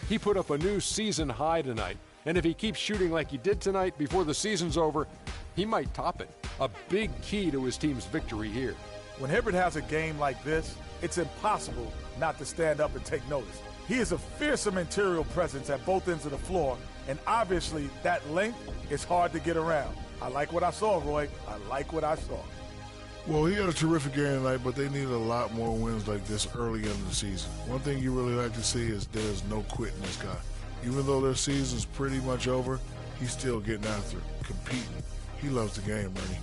He put up a new season high tonight, and if he keeps shooting like he did tonight before the season's over, he might top it. A big key to his team's victory here. When Hibbert has a game like this, it's impossible not to stand up and take notice. He is a fearsome interior presence at both ends of the floor, and obviously that length is hard to get around. I like what I saw, Roy. I like what I saw. Well, he had a terrific game tonight, but they needed a lot more wins like this early in the season. One thing you really like to see is there's no quitting this guy. Even though their season's pretty much over, he's still getting after it, competing. He loves the game, Ernie.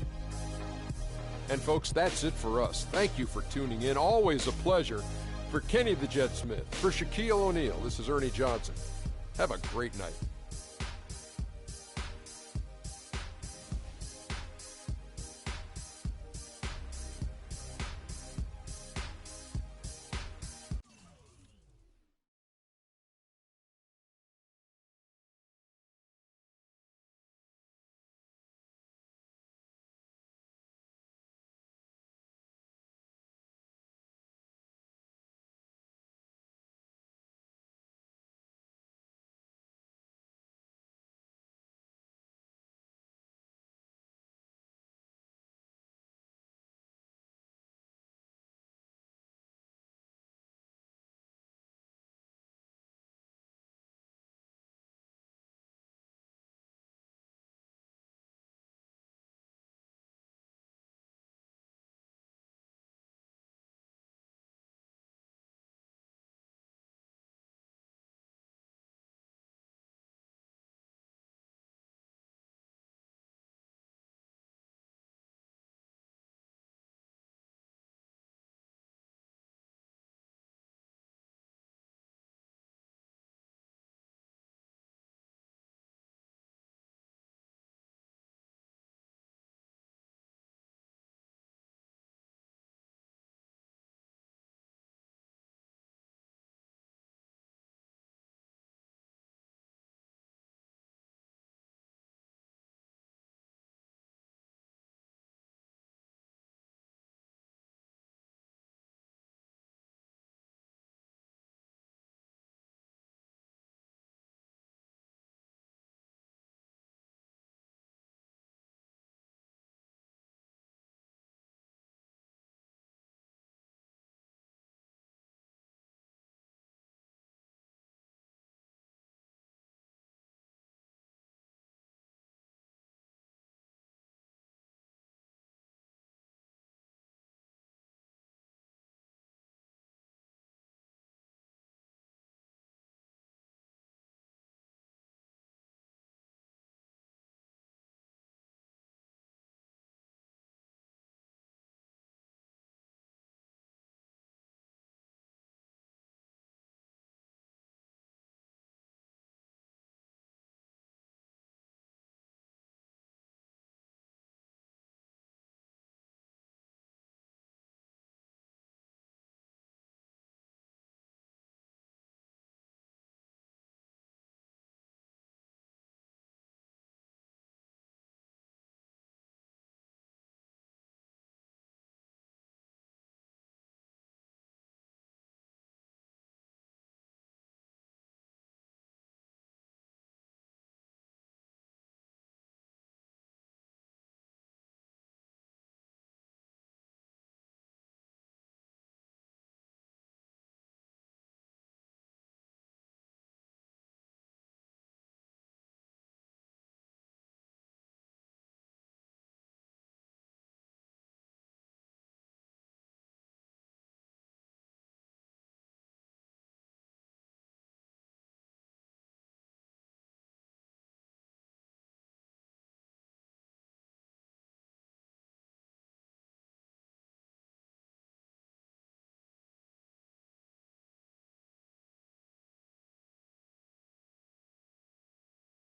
And folks, that's it for us. Thank you for tuning in. Always a pleasure. For Kenny the Jet Smith, for Shaquille O'Neal, this is Ernie Johnson. Have a great night.